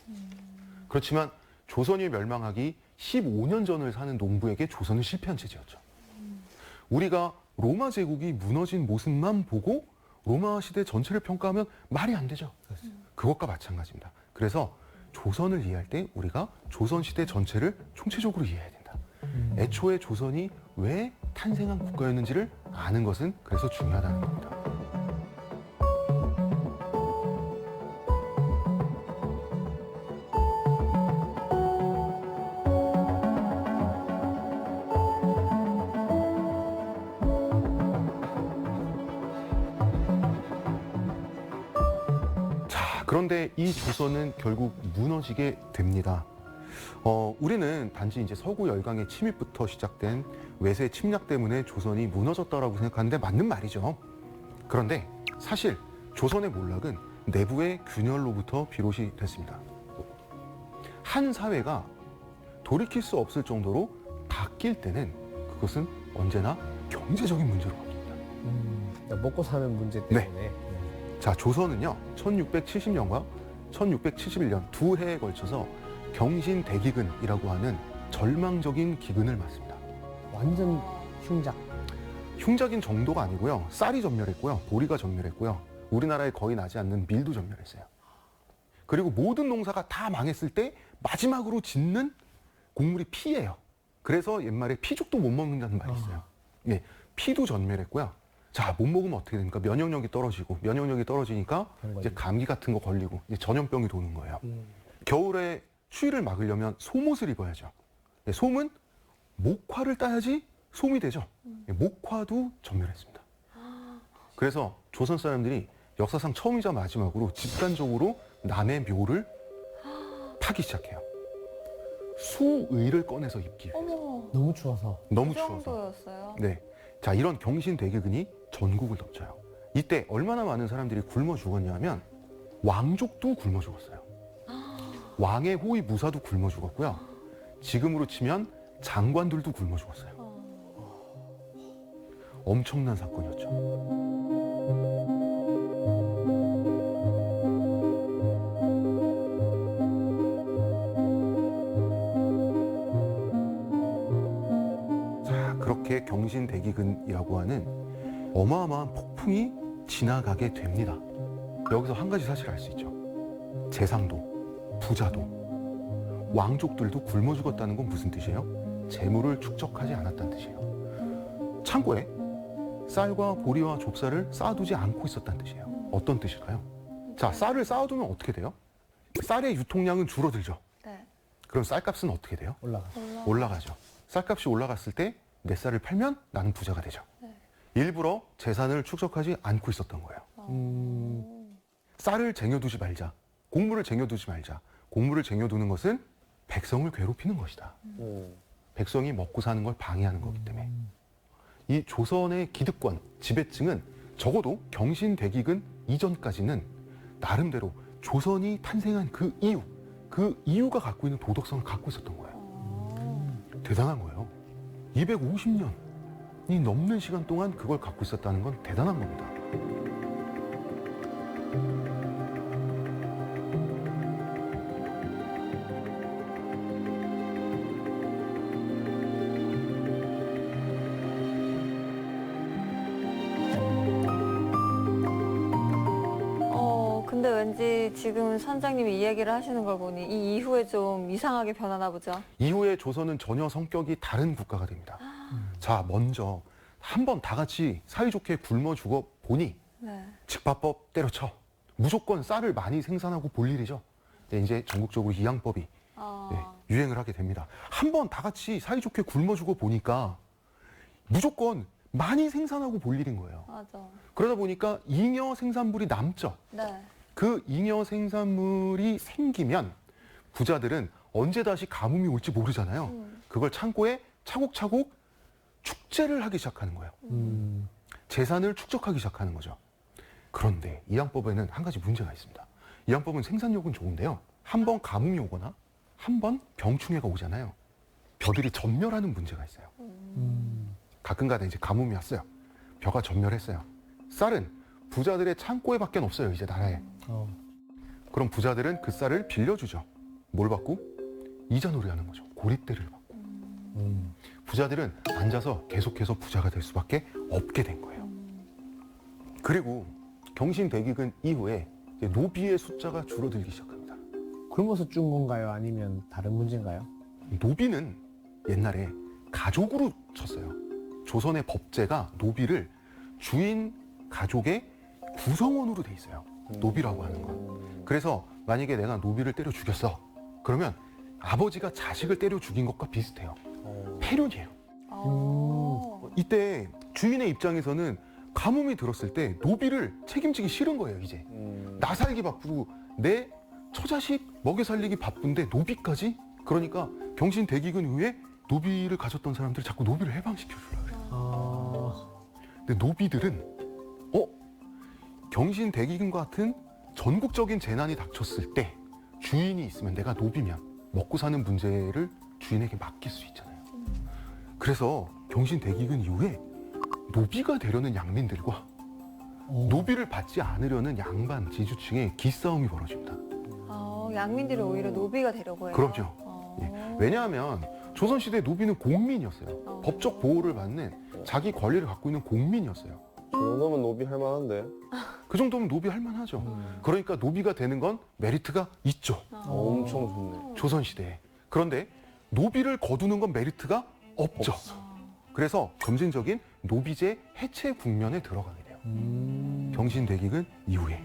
[SPEAKER 4] 그렇지만 조선이 멸망하기 15년 전을 사는 농부에게 조선은 실패한 체제였죠. 우리가 로마 제국이 무너진 모습만 보고 로마 시대 전체를 평가하면 말이 안 되죠. 그것과 마찬가지입니다. 그래서 조선을 이해할 때 우리가 조선 시대 전체를 총체적으로 이해해야 된다. 애초에 조선이 왜 탄생한 국가였는지를 아는 것은 그래서 중요하다는 겁니다. 자, 그런데 이 조선은 결국 무너지게 됩니다. 우리는 단지 이제 서구 열강의 침입부터 시작된 외세 침략 때문에 조선이 무너졌다라고 생각하는데 맞는 말이죠. 그런데 사실 조선의 몰락은 내부의 균열로부터 비롯이 됐습니다. 한 사회가 돌이킬 수 없을 정도로 바뀔 때는 그것은 언제나 경제적인 문제로 바뀝니다.
[SPEAKER 2] 먹고 사는 문제 때문에.
[SPEAKER 4] 자, 조선은요, 1670년과 1671년 두 해에 걸쳐서 경신대기근이라고 하는 절망적인 기근을 맞습니다.
[SPEAKER 2] 완전 흉작.
[SPEAKER 4] 흉작인 정도가 아니고요. 쌀이 전멸했고요. 보리가 전멸했고요. 우리나라에 거의 나지 않는 밀도 전멸했어요. 그리고 모든 농사가 다 망했을 때 마지막으로 짓는 곡물이 피예요. 그래서 옛말에 피죽도 못 먹는다는 말이 있어요. 예, 피도 전멸했고요. 자, 못 먹으면 어떻게 됩니까? 면역력이 떨어지고, 면역력이 떨어지니까 이제 감기 같은 거 걸리고 이제 전염병이 도는 거예요. 겨울에 추위를 막으려면 솜옷을 입어야죠. 예, 솜은 목화를 따야지 솜이 되죠. 예, 목화도 전멸했습니다. 그래서 조선 사람들이 역사상 처음이자 마지막으로 집단적으로 남의 묘를 파기 시작해요. 수의를 꺼내서 입기 위해서.
[SPEAKER 1] 어머,
[SPEAKER 2] 너무 추워서.
[SPEAKER 4] 너무
[SPEAKER 1] 그
[SPEAKER 4] 추워서.
[SPEAKER 1] 정도였어요.
[SPEAKER 4] 네. 자, 이런 경신대기근이 전국을 덮쳐요. 이때 얼마나 많은 사람들이 굶어 죽었냐면 왕족도 굶어 죽었어요. 왕의 호위 무사도 굶어 죽었고요. 지금으로 치면 장관들도 굶어 죽었어요. 엄청난 사건이었죠. 자, 그렇게 경신대기근이라고 하는 어마어마한 폭풍이 지나가게 됩니다. 여기서 한 가지 사실을 알 수 있죠. 재상도, 부자도, 왕족들도 굶어 죽었다는 건 무슨 뜻이에요? 재물을 축적하지 않았다는 뜻이에요. 창고에 쌀과 보리와 좁쌀을 쌓아두지 않고 있었다는 뜻이에요. 어떤 뜻일까요? 자, 쌀을 쌓아두면 어떻게 돼요? 쌀의 유통량은 줄어들죠.
[SPEAKER 1] 네.
[SPEAKER 4] 그럼 쌀값은 어떻게 돼요?
[SPEAKER 2] 올라가.
[SPEAKER 4] 올라가죠. 쌀값이 올라갔을 때 내 쌀을 팔면 나는 부자가 되죠.
[SPEAKER 1] 네.
[SPEAKER 4] 일부러 재산을 축적하지 않고 있었던 거예요. 쌀을 쟁여두지 말자. 곡물을 쟁여두지 말자. 곡물을 쟁여두는 것은 백성을 괴롭히는 것이다. 백성이 먹고 사는 걸 방해하는 거기 때문에. 이 조선의 기득권, 지배층은 적어도 경신대기근 이전까지는 나름대로 조선이 탄생한 그 이유가 갖고 있는 도덕성을 갖고 있었던 거예요. 대단한 거예요. 250년이 넘는 시간 동안 그걸 갖고 있었다는 건 대단한 겁니다.
[SPEAKER 1] 근데 왠지 지금 선장님이 이야기를 하시는 걸 보니 이 이후에 좀 이상하게 변하나 보죠.
[SPEAKER 4] 이후에 조선은 전혀 성격이 다른 국가가 됩니다. 자, 먼저 한번 다 같이 사이좋게 굶어 죽어 보니
[SPEAKER 1] 네.
[SPEAKER 4] 직파법 때려쳐. 무조건 쌀을 많이 생산하고 볼 일이죠. 네, 이제 전국적으로 이양법이 유행을 하게 됩니다. 한번 다 같이 사이좋게 굶어 죽어 보니까 무조건 많이 생산하고 볼 일인 거예요.
[SPEAKER 1] 맞아.
[SPEAKER 4] 그러다 보니까 잉여 생산물이 남죠.
[SPEAKER 1] 네.
[SPEAKER 4] 그 잉여 생산물이 생기면 부자들은 언제 다시 가뭄이 올지 모르잖아요. 그걸 창고에 차곡차곡 축제를 하기 시작하는 거예요. 재산을 축적하기 시작하는 거죠. 그런데 이양법에는 한 가지 문제가 있습니다. 이양법은 생산력은 좋은데요. 한 번 가뭄이 오거나 한 번 병충해가 오잖아요. 벼들이 전멸하는 문제가 있어요. 가끔가다 이제 가뭄이 왔어요. 벼가 전멸했어요. 쌀은 부자들의 창고에 밖에 없어요, 이제 나라에. 그럼 부자들은 그 쌀을 빌려주죠. 뭘 받고? 이자놀이 하는 거죠. 고립대를 받고. 부자들은 앉아서 계속해서 부자가 될 수밖에 없게 된 거예요. 그리고 경신대기근 이후에 이제 노비의 숫자가 줄어들기 시작합니다.
[SPEAKER 2] 굶어서 죽은 건가요? 아니면 다른 문제인가요?
[SPEAKER 4] 노비는 옛날에 가족으로 쳤어요. 조선의 법제가 노비를 주인 가족의 구성원으로 돼 있어요. 노비라고 하는 건. 그래서 만약에 내가 노비를 때려 죽였어. 그러면 아버지가 자식을 때려 죽인 것과 비슷해요. 폐륜이에요. 이때 주인의 입장에서는 가뭄이 들었을 때 노비를 책임지기 싫은 거예요, 이제. 나 살기 바쁘고 내 처자식 먹여 살리기 바쁜데 노비까지? 그러니까 경신대기근 이후에 노비를 가졌던 사람들 자꾸 노비를 해방시켜주려고 그래요. 근데 노비들은 경신대기근과 같은 전국적인 재난이 닥쳤을 때 주인이 있으면 내가 노비면 먹고 사는 문제를 주인에게 맡길 수 있잖아요. 그래서 경신대기근 이후에 노비가 되려는 양민들과 노비를 받지 않으려는 양반 지주층의 기싸움이 벌어집니다.
[SPEAKER 1] 양민들이 오히려 노비가 되려고 해요.
[SPEAKER 4] 그럼요. 예. 왜냐하면 조선시대 노비는 공민이었어요. 법적 보호를 받는 자기 권리를 갖고 있는 공민이었어요.
[SPEAKER 3] 저 정도면 노비 할 만한데.
[SPEAKER 4] 그 정도면 노비 할 만하죠. 그러니까 노비가 되는 건 메리트가 있죠.
[SPEAKER 3] 엄청 좋네.
[SPEAKER 4] 조선시대에. 그런데 노비를 거두는 건 메리트가 없죠. 그래서 점진적인 노비제 해체 국면에 들어가게 돼요. 경신대기근 이후에.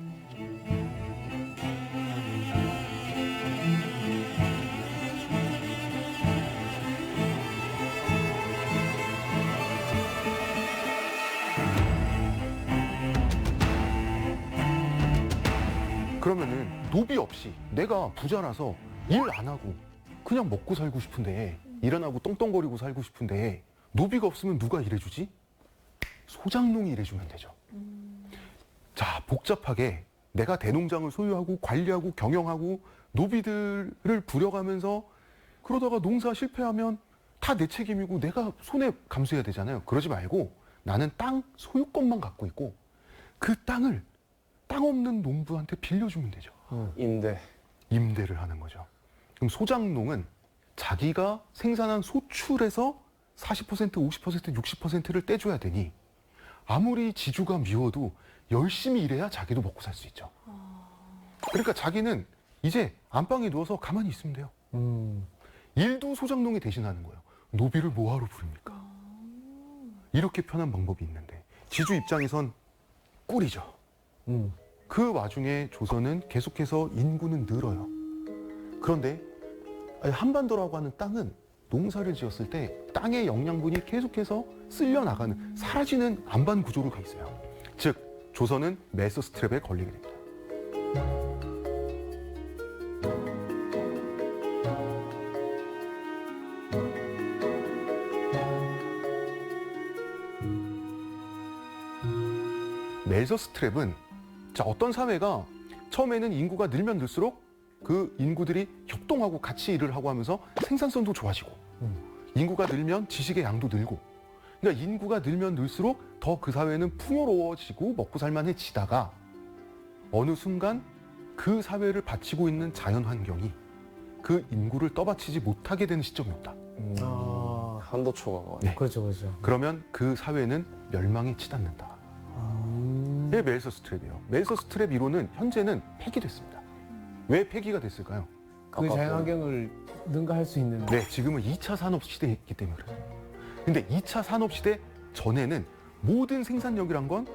[SPEAKER 4] 그러면은 노비 없이 내가 부자라서 일 안 하고 그냥 먹고 살고 싶은데 일 안 하고 떵떵거리고 살고 싶은데 노비가 없으면 누가 일해주지? 소장농이 일해주면 되죠. 자, 복잡하게 내가 대농장을 소유하고 관리하고 경영하고 노비들을 부려가면서 그러다가 농사 실패하면 다 내 책임이고 내가 손해 감수해야 되잖아요. 그러지 말고 나는 땅 소유권만 갖고 있고 그 땅을 땅 없는 농부한테 빌려주면 되죠.
[SPEAKER 3] 임대.
[SPEAKER 4] 임대를 하는 거죠. 그럼 소장농은 자기가 생산한 소출에서 40%, 50%, 60%를 떼줘야 되니 아무리 지주가 미워도 열심히 일해야 자기도 먹고 살 수 있죠. 그러니까 자기는 이제 안방에 누워서 가만히 있으면 돼요. 일도 소장농이 대신하는 거예요. 노비를 뭐하러 부릅니까? 이렇게 편한 방법이 있는데 지주 입장에선 꿀이죠. 그 와중에 조선은 계속해서 인구는 늘어요. 그런데 한반도라고 하는 땅은 농사를 지었을 때 땅의 영양분이 계속해서 쓸려 나가는 사라지는 안반 구조로 가 있어요. 즉 조선은 메서 스트랩에 걸리게 됩니다. 메서 스트랩은 자, 어떤 사회가 처음에는 인구가 늘면 늘수록 그 인구들이 협동하고 같이 일을 하고 하면서 생산성도 좋아지고 인구가 늘면 지식의 양도 늘고 그러니까 인구가 늘면 늘수록 더 그 사회는 풍요로워지고 먹고 살만해지다가 어느 순간 그 사회를 바치고 있는 자연 환경이 그 인구를 떠받치지 못하게 되는 시점이 온다.
[SPEAKER 3] 한도초가 와.
[SPEAKER 4] 네.
[SPEAKER 2] 그렇죠, 그렇죠.
[SPEAKER 4] 그러면 그 사회는 멸망에 치닫는다. 이게 멜서 스트랩이에요. 멜서 스트랩 이론은 현재는 폐기됐습니다. 왜 폐기가 됐을까요?
[SPEAKER 2] 그 자연환경을 능가할 수 있는.
[SPEAKER 4] 네, 지금은 2차 산업 시대이기 때문에 그래요. 근데 2차 산업 시대 전에는 모든 생산력이란 건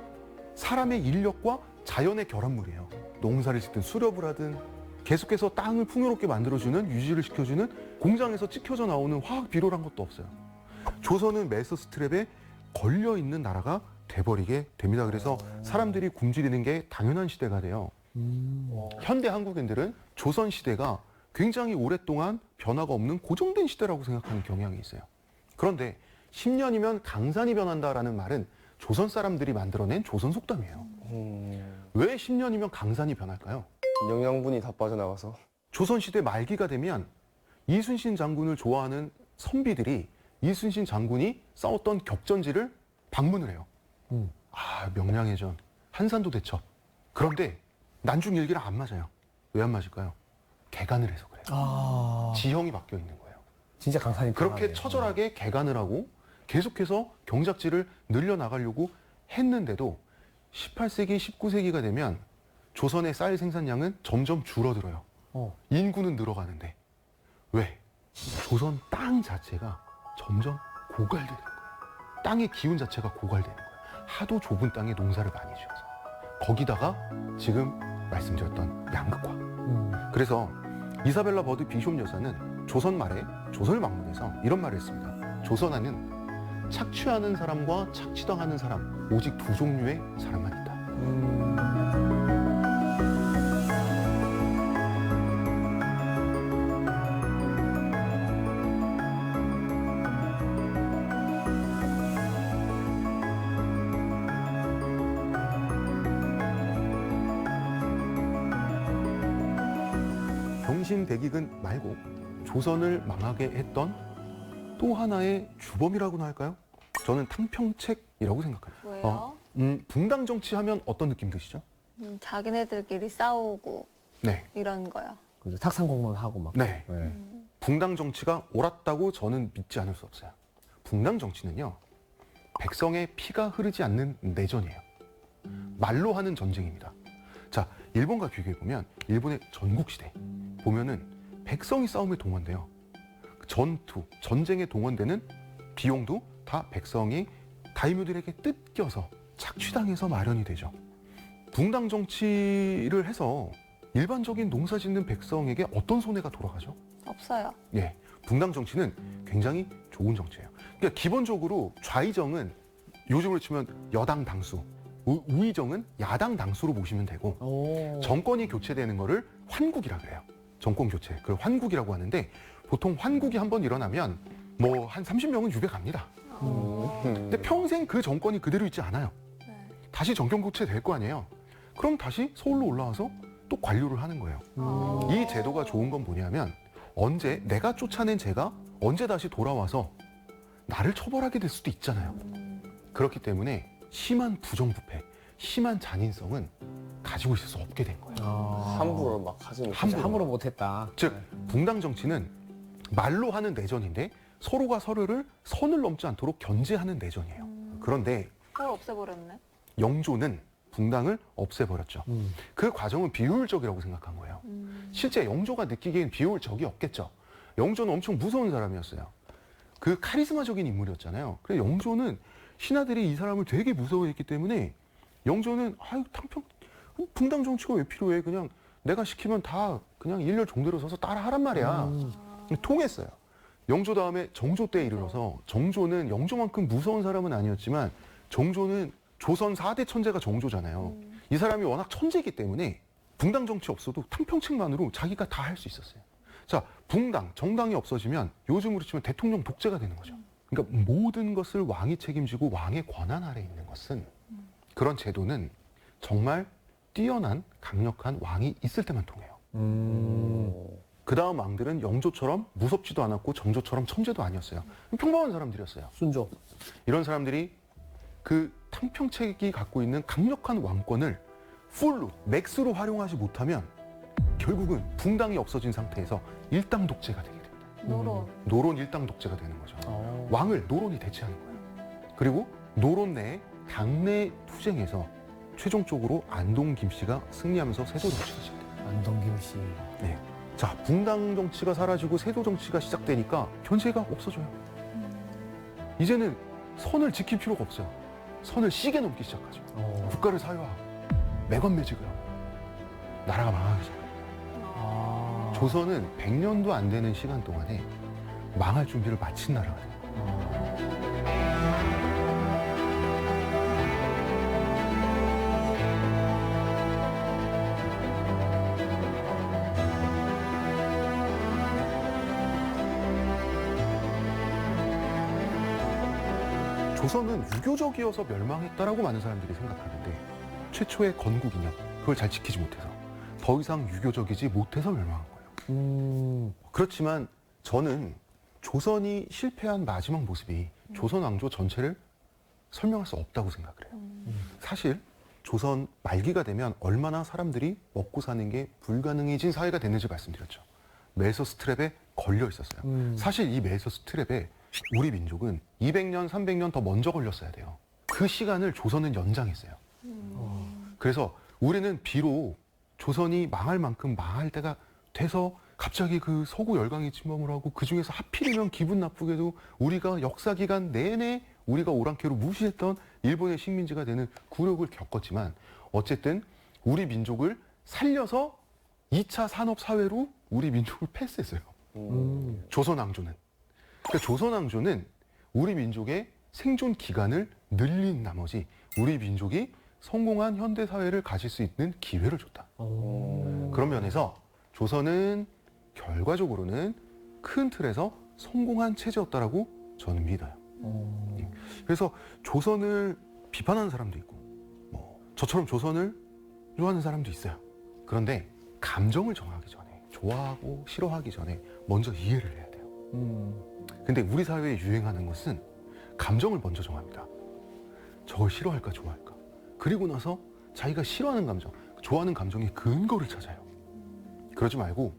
[SPEAKER 4] 사람의 인력과 자연의 결합물이에요. 농사를 짓든 수렵을 하든 계속해서 땅을 풍요롭게 만들어주는 유지를 시켜주는 공장에서 찍혀져 나오는 화학 비료란 것도 없어요. 조선은 멜서 스트랩에 걸려있는 나라가 돼버리게 됩니다. 그래서 사람들이 굶주리는 게 당연한 시대가 돼요. 현대 한국인들은 조선 시대가 굉장히 오랫동안 변화가 없는 고정된 시대라고 생각하는 경향이 있어요. 그런데 10년이면 강산이 변한다라는 말은 조선 사람들이 만들어낸 조선 속담이에요. 왜 10년이면 강산이 변할까요?
[SPEAKER 3] 영양분이 다 빠져나가서.
[SPEAKER 4] 조선시대 말기가 되면 이순신 장군을 좋아하는 선비들이 이순신 장군이 싸웠던 격전지를 방문을 해요. 명량해전, 한산도 대첩. 그런데 난중일기랑 안 맞아요. 왜 안 맞을까요? 개간을 해서 그래요. 지형이 바뀌어 있는 거예요.
[SPEAKER 2] 진짜 강산이
[SPEAKER 4] 그렇게
[SPEAKER 2] 강하네요.
[SPEAKER 4] 처절하게 개간을 하고 계속해서 경작지를 늘려나가려고 했는데도 18세기, 19세기가 되면 조선의 쌀 생산량은 점점 줄어들어요. 인구는 늘어가는데 왜? 조선 땅 자체가 점점 고갈되는 거예요. 땅의 기운 자체가 고갈되는 거예요. 하도 좁은 땅에 농사를 많이 지어서. 거기다가 지금 말씀드렸던 양극화. 그래서 이사벨라 버드 비숍 여사는 조선 말에 조선을 방문해서 이런 말을 했습니다. 조선하는 착취하는 사람과 착취당하는 사람 오직 두 종류의 사람만 있다. 병신대기근 말고 조선을 망하게 했던 또 하나의 주범이라고나 할까요? 저는 탕평책이라고 생각합니다.
[SPEAKER 1] 왜요?
[SPEAKER 4] 붕당 정치하면 어떤 느낌 드시죠?
[SPEAKER 1] 자기네들끼리 싸우고
[SPEAKER 4] 네.
[SPEAKER 1] 이런 거요.
[SPEAKER 2] 그죠, 탁상공론하고 막.
[SPEAKER 4] 네.
[SPEAKER 2] 네.
[SPEAKER 4] 붕당 정치가 옳았다고 저는 믿지 않을 수 없어요. 붕당 정치는요, 백성의 피가 흐르지 않는 내전이에요. 말로 하는 전쟁입니다. 자, 일본과 비교해보면 일본의 전국시대 보면은 백성이 싸움에 동원돼요. 전투, 전쟁에 동원되는 비용도 다 백성이 다이묘들에게 뜯겨서 착취당해서 마련이 되죠. 붕당 정치를 해서 일반적인 농사 짓는 백성에게 어떤 손해가 돌아가죠?
[SPEAKER 1] 없어요.
[SPEAKER 4] 예, 붕당 정치는 굉장히 좋은 정치예요. 그러니까 기본적으로 좌의정은 요즘으로 치면 여당 당수, 우의정은 야당 당수로 보시면 되고 정권이 교체되는 거를 환국이라 그래요. 정권 교체, 그걸 환국이라고 하는데 보통 환국이 한번 일어나면 뭐 한 30명은 유배 갑니다. 근데 평생 그 정권이 그대로 있지 않아요. 다시 정권 교체 될 거 아니에요. 그럼 다시 서울로 올라와서 또 관료를 하는 거예요. 이 제도가 좋은 건 뭐냐면 언제 내가 쫓아낸 죄가 언제 다시 돌아와서 나를 처벌하게 될 수도 있잖아요. 그렇기 때문에 심한 부정부패, 심한 잔인성은 가지고 있을 수 없게 된 거예요.
[SPEAKER 3] 함부로 막 하지 못해.
[SPEAKER 2] 함부로 못했다.
[SPEAKER 4] 즉 붕당 정치는 말로 하는 내전인데 서로가 서로를 선을 넘지 않도록 견제하는 내전이에요. 그런데
[SPEAKER 1] 그걸 없애버렸네.
[SPEAKER 4] 영조는 붕당을 없애버렸죠. 그 과정은 비효율적이라고 생각한 거예요. 실제 영조가 느끼기엔 비효율적이 없겠죠. 영조는 엄청 무서운 사람이었어요. 그 카리스마적인 인물이었잖아요. 그래서 영조는 신하들이 이 사람을 되게 무서워했기 때문에 영조는 아유 붕당 정치가 왜 필요해? 그냥 내가 시키면 다 그냥 일렬 종대로 서서 따라하란 말이야. 통했어요. 영조 다음에 정조 때에 이르러서 정조는 영조만큼 무서운 사람은 아니었지만 정조는 조선 4대 천재가 정조잖아요. 이 사람이 워낙 천재이기 때문에 붕당 정치 없어도 탕평책만으로 자기가 다 할 수 있었어요. 자, 붕당, 정당이 없어지면 요즘으로 치면 대통령 독재가 되는 거죠. 그러니까 모든 것을 왕이 책임지고 왕의 권한 아래에 있는 것은 그런 제도는 정말 뛰어난 강력한 왕이 있을 때만 통해요. 그 다음 왕들은 영조처럼 무섭지도 않았고 정조처럼 천재도 아니었어요. 평범한 사람들이었어요.
[SPEAKER 2] 순조.
[SPEAKER 4] 이런 사람들이 그 탕평책이 갖고 있는 강력한 왕권을 풀로, 맥스로 활용하지 못하면 결국은 붕당이 없어진 상태에서 일당 독재가 되게 됩니다. 노론 일당 독재가 되는 거죠. 왕을 노론이 대체하는 거예요. 그리고 노론 내에 당내 투쟁에서 최종적으로 안동 김씨가 승리하면서 세도 정치가 시작돼요.
[SPEAKER 2] 안동 김씨.
[SPEAKER 4] 네. 자, 붕당 정치가 사라지고 세도 정치가 시작되니까 견제가 없어져요. 이제는 선을 지킬 필요가 없어요. 선을 시계 넘기 시작하죠. 국가를 사유화하고 매관매직을 하고 나라가 망하기 시작해요. 조선은 100년도 안 되는 시간 동안에 망할 준비를 마친 나라가 돼요. 조선은 유교적이어서 멸망했다라고 많은 사람들이 생각하는데 최초의 건국 이념 그걸 잘 지키지 못해서 더 이상 유교적이지 못해서 멸망한 거예요. 그렇지만 저는 조선이 실패한 마지막 모습이 조선 왕조 전체를 설명할 수 없다고 생각을 해요. 사실 조선 말기가 되면 얼마나 사람들이 먹고 사는 게 불가능해진 사회가 됐는지 말씀드렸죠. 메서스 트랩에 걸려 있었어요. 사실 이 메서스 트랩에 우리 민족은 200년, 300년 더 먼저 걸렸어야 돼요. 그 시간을 조선은 연장했어요. 그래서 우리는 비록 조선이 망할 만큼 망할 때가 돼서 갑자기 그 서구 열강이 침범을 하고 그중에서 하필이면 기분 나쁘게도 우리가 역사기간 내내 우리가 오랑캐로 무시했던 일본의 식민지가 되는 굴욕을 겪었지만 어쨌든 우리 민족을 살려서 2차 산업사회로 우리 민족을 패스했어요. 조선왕조는. 그러니까 조선왕조는 우리 민족의 생존 기간을 늘린 나머지 우리 민족이 성공한 현대사회를 가질 수 있는 기회를 줬다. 그런 면에서 조선은 결과적으로는 큰 틀에서 성공한 체제였다라고 저는 믿어요. 그래서 조선을 비판하는 사람도 있고 저처럼 조선을 좋아하는 사람도 있어요. 그런데 감정을 정하기 전에 좋아하고 싫어하기 전에 먼저 이해를 해야 돼요. 근데 우리 사회에 유행하는 것은 감정을 먼저 정합니다. 저걸 싫어할까 좋아할까. 그리고 나서 자기가 싫어하는 감정, 좋아하는 감정의 근거를 찾아요. 그러지 말고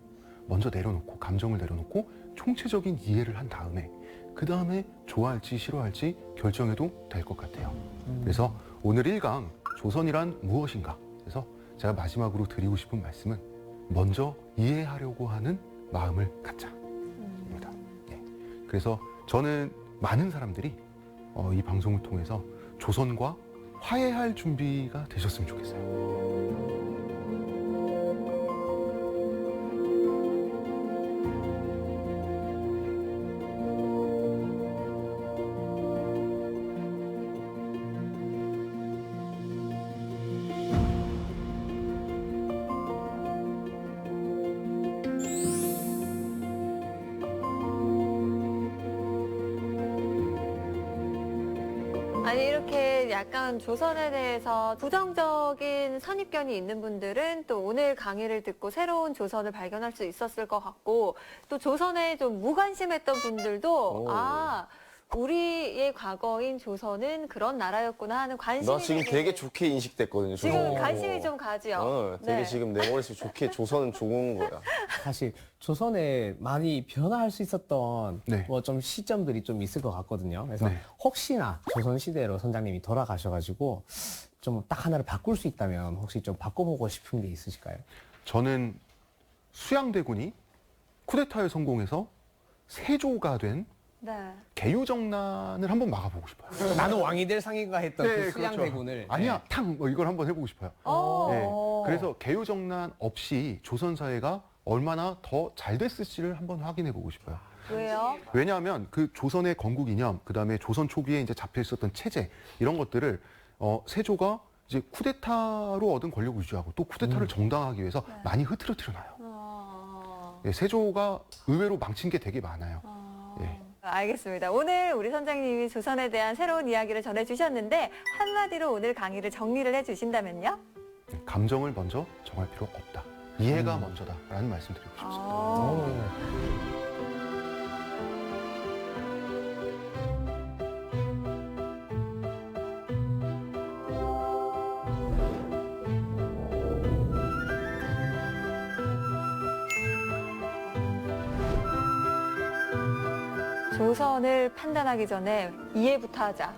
[SPEAKER 4] 먼저 내려놓고 감정을 내려놓고 총체적인 이해를 한 다음에 그 다음에 좋아할지 싫어할지 결정해도 될 것 같아요. 그래서 오늘 1강 조선이란 무엇인가. 그래서 제가 마지막으로 드리고 싶은 말씀은 먼저 이해하려고 하는 마음을 갖자입니다. 네. 그래서 저는 많은 사람들이 이 방송을 통해서 조선과 화해할 준비가 되셨으면 좋겠어요.
[SPEAKER 1] 아니 이렇게 약간 조선에 대해서 부정적인 선입견이 있는 분들은 또 오늘 강의를 듣고 새로운 조선을 발견할 수 있었을 것 같고 또 조선에 좀 무관심했던 분들도
[SPEAKER 3] 오.
[SPEAKER 1] 아 우리의 과거인 조선은 그런 나라였구나 하는 관심이
[SPEAKER 3] 나 지금 되게 좋게 인식됐거든요.
[SPEAKER 1] 지금
[SPEAKER 3] 조선.
[SPEAKER 1] 관심이 좀 가지요.
[SPEAKER 3] 되게
[SPEAKER 1] 네.
[SPEAKER 3] 지금 내 머릿속에 좋게 조선은 좋은 거야.
[SPEAKER 2] 사실 조선에 많이 변화할 수 있었던
[SPEAKER 4] 네.
[SPEAKER 2] 뭐 좀 시점들이 좀 있을 것 같거든요. 그래서
[SPEAKER 4] 네.
[SPEAKER 2] 혹시나 조선 시대로 선장님이 돌아가셔가지고 좀 딱 하나를 바꿀 수 있다면 혹시 좀 바꿔보고 싶은 게 있으실까요?
[SPEAKER 4] 저는 수양대군이 쿠데타에 성공해서 세조가 된
[SPEAKER 1] 네.
[SPEAKER 4] 개유정난을 한번 막아보고 싶어요.
[SPEAKER 2] 나는 왕이 될 상인가 했던 그
[SPEAKER 4] 그렇죠.
[SPEAKER 2] 수양대군을
[SPEAKER 4] 아니야, 탕! 뭐 이걸 한번 해보고 싶어요. 네.
[SPEAKER 1] 오.
[SPEAKER 4] 그래서 개유정난 없이 조선 사회가 얼마나 더 잘 됐을지를 한번 확인해 보고 싶어요.
[SPEAKER 1] 왜요?
[SPEAKER 4] 왜냐하면 그 조선의 건국 이념, 그 다음에 조선 초기에 이제 잡혀 있었던 체제 이런 것들을 세조가 이제 쿠데타로 얻은 권력을 유지하고 또 쿠데타를 정당화하기 위해서
[SPEAKER 1] 네.
[SPEAKER 4] 많이 흐트러뜨려 놔요.
[SPEAKER 1] 어.
[SPEAKER 4] 예, 세조가 의외로 망친 게 되게 많아요. 예.
[SPEAKER 1] 알겠습니다. 오늘 우리 선장님이 조선에 대한 새로운 이야기를 전해주셨는데 한마디로 오늘 강의를 정리를 해주신다면요?
[SPEAKER 4] 감정을 먼저 정할 필요 없다. 이해가 먼저다라는 말씀 드리고 싶습니다.
[SPEAKER 1] 조선을 판단하기 전에 이해부터 하자.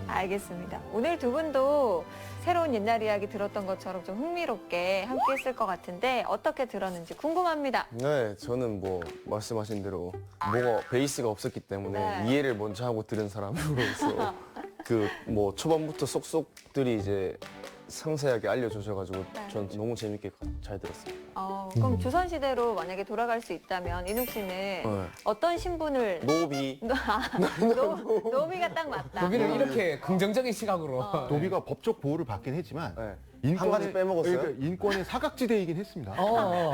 [SPEAKER 1] 알겠습니다. 오늘 두 분도 새로운 옛날 이야기 들었던 것처럼 좀 흥미롭게 함께 했을 것 같은데 어떻게 들었는지 궁금합니다.
[SPEAKER 3] 네, 저는 뭐 말씀하신 대로 뭐가 베이스가 없었기 때문에
[SPEAKER 1] 네.
[SPEAKER 3] 이해를 먼저 하고 들은 사람으로서 그 뭐 초반부터 쏙쏙들이 이제 상세하게 알려주셔가지고
[SPEAKER 1] 네.
[SPEAKER 3] 전 너무 재밌게 잘 들었습니다.
[SPEAKER 1] 그럼 조선시대로 만약에 돌아갈 수 있다면 인욱 씨는
[SPEAKER 3] 네.
[SPEAKER 1] 어떤 신분을
[SPEAKER 3] 노비
[SPEAKER 1] 노비가 딱 맞다.
[SPEAKER 2] 노비는 이렇게 긍정적인 시각으로
[SPEAKER 4] 노비가 법적 보호를 받긴 했지만
[SPEAKER 3] 네. 한 가지 빼먹었어요?
[SPEAKER 4] 그러니까 인권의 사각지대이긴 했습니다.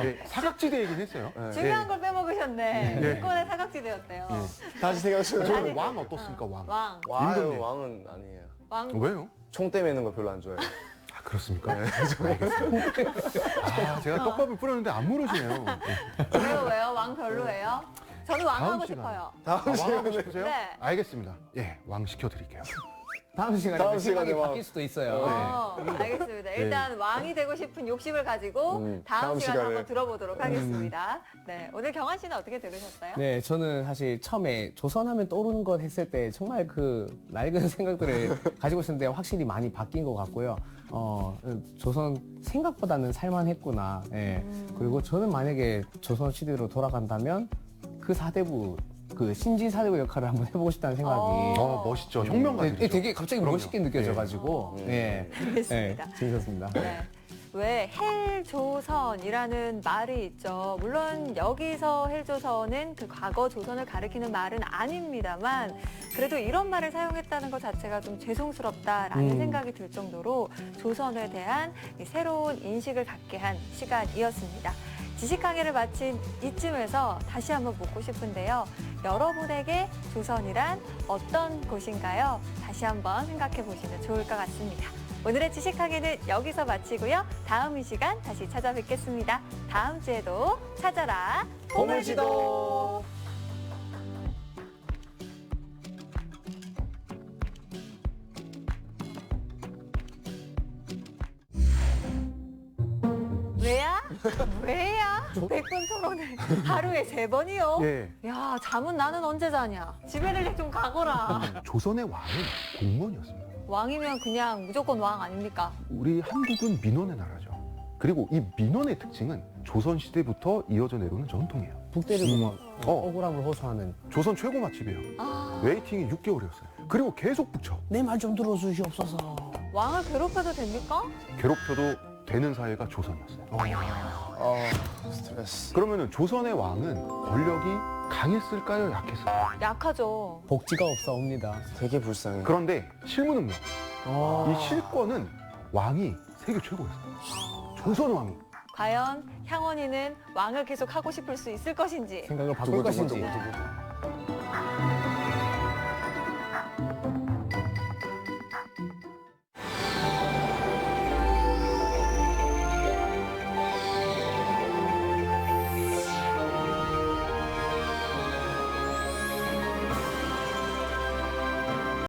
[SPEAKER 4] 예, 사각지대이긴 했어요.
[SPEAKER 3] 네.
[SPEAKER 1] 중요한 걸 빼먹으셨네.
[SPEAKER 4] 네.
[SPEAKER 1] 인권의 사각지대였대요.
[SPEAKER 3] 다시 생각해보면
[SPEAKER 4] 저는 왕 어떻습니까, 왕?
[SPEAKER 1] 왕.
[SPEAKER 3] 와요,
[SPEAKER 4] 임금님.
[SPEAKER 3] 왕은 아니에요.
[SPEAKER 1] 왕.
[SPEAKER 4] 왜요?
[SPEAKER 3] 총대 매는 거 별로 안 좋아해요.
[SPEAKER 4] 아, 그렇습니까? 아, 제가 떡밥을 뿌렸는데 안 물으시네요.
[SPEAKER 1] 왜요? 왕 별로예요? 저는 왕
[SPEAKER 4] 다음
[SPEAKER 1] 하고
[SPEAKER 4] 시간에.
[SPEAKER 1] 싶어요.
[SPEAKER 4] 왕 하고 싶으세요?
[SPEAKER 1] 네.
[SPEAKER 4] 알겠습니다. 예, 왕 시켜드릴게요.
[SPEAKER 2] 다음 시간에
[SPEAKER 3] 다음
[SPEAKER 2] 생각이
[SPEAKER 3] 시간에
[SPEAKER 2] 바뀔 수도 있어요.
[SPEAKER 1] 알겠습니다. 일단 왕이 되고 싶은 욕심을 가지고 다음
[SPEAKER 3] 다음
[SPEAKER 1] 시간에
[SPEAKER 3] 시간에.
[SPEAKER 1] 한번 들어보도록 하겠습니다. 네, 오늘 경환 씨는 어떻게 들으셨어요?
[SPEAKER 2] 네, 저는 사실 처음에 조선하면 떠오르는 것 했을 때 정말 그 낡은 생각들을 가지고 있었는데 확실히 많이 바뀐 것 같고요. 조선 생각보다는 살만했구나. 예. 그리고 저는 만약에 조선 시대로 돌아간다면 그 사대부, 그 신진사대부 역할을 한번 해보고 싶다는 생각이.
[SPEAKER 4] 멋있죠. 혁명가들이죠.
[SPEAKER 2] 되게 갑자기
[SPEAKER 4] 그럼요.
[SPEAKER 2] 멋있게 느껴져가지고. 예.
[SPEAKER 1] 알겠습니다.
[SPEAKER 2] 재밌었습니다.
[SPEAKER 1] 네. 왜 헬조선이라는 말이 있죠. 물론 여기서 헬조선은 그 과거 조선을 가리키는 말은 아닙니다만 그래도 이런 말을 사용했다는 것 자체가 좀 죄송스럽다라는 생각이 들 정도로 조선에 대한 이 새로운 인식을 갖게 한 시간이었습니다. 지식 강의를 마친 이쯤에서 다시 한번 묻고 싶은데요. 여러분에게 조선이란 어떤 곳인가요? 다시 한번 생각해 보시면 좋을 것 같습니다. 오늘의 지식 강의는 여기서 마치고요. 다음 이 시간 다시 찾아뵙겠습니다. 다음 주에도 찾아라 보물지도. 왜야? 왜야? 100분 토론을 하루에 3번이요?
[SPEAKER 4] 예.
[SPEAKER 1] 야, 잠은 나는 언제 자냐? 집에를 좀 가거라.
[SPEAKER 4] 조선의 왕은 공무원이었습니다.
[SPEAKER 1] 왕이면 그냥 무조건 왕 아닙니까?
[SPEAKER 4] 우리 한국은 민원의 나라죠. 그리고 이 민원의 특징은 조선 시대부터 이어져 내려오는 전통이에요.
[SPEAKER 2] 북대리고 막
[SPEAKER 4] 어.
[SPEAKER 2] 억울함을 호소하는.
[SPEAKER 4] 조선 최고 맛집이에요.
[SPEAKER 1] 아,
[SPEAKER 4] 웨이팅이 6개월이었어요. 그리고 계속 붙여.
[SPEAKER 2] 내 말 좀 들어주시옵소서.
[SPEAKER 1] 왕을 괴롭혀도 됩니까?
[SPEAKER 4] 괴롭혀도 되는 사회가 조선이었어요.
[SPEAKER 3] 스트레스.
[SPEAKER 4] 그러면은 조선의 왕은 권력이 강했을까요? 약했을까요?
[SPEAKER 1] 약하죠.
[SPEAKER 2] 복지가 없사옵니다.
[SPEAKER 3] 되게 불쌍해.
[SPEAKER 4] 그런데 실무능력, 이 실권은 왕이 세계 최고였어요. 조선 왕이.
[SPEAKER 1] 과연 향원이는 왕을 계속 하고 싶을 수 있을 것인지.
[SPEAKER 2] 생각을 바꿀 것인지.
[SPEAKER 3] 두구두구두구두구.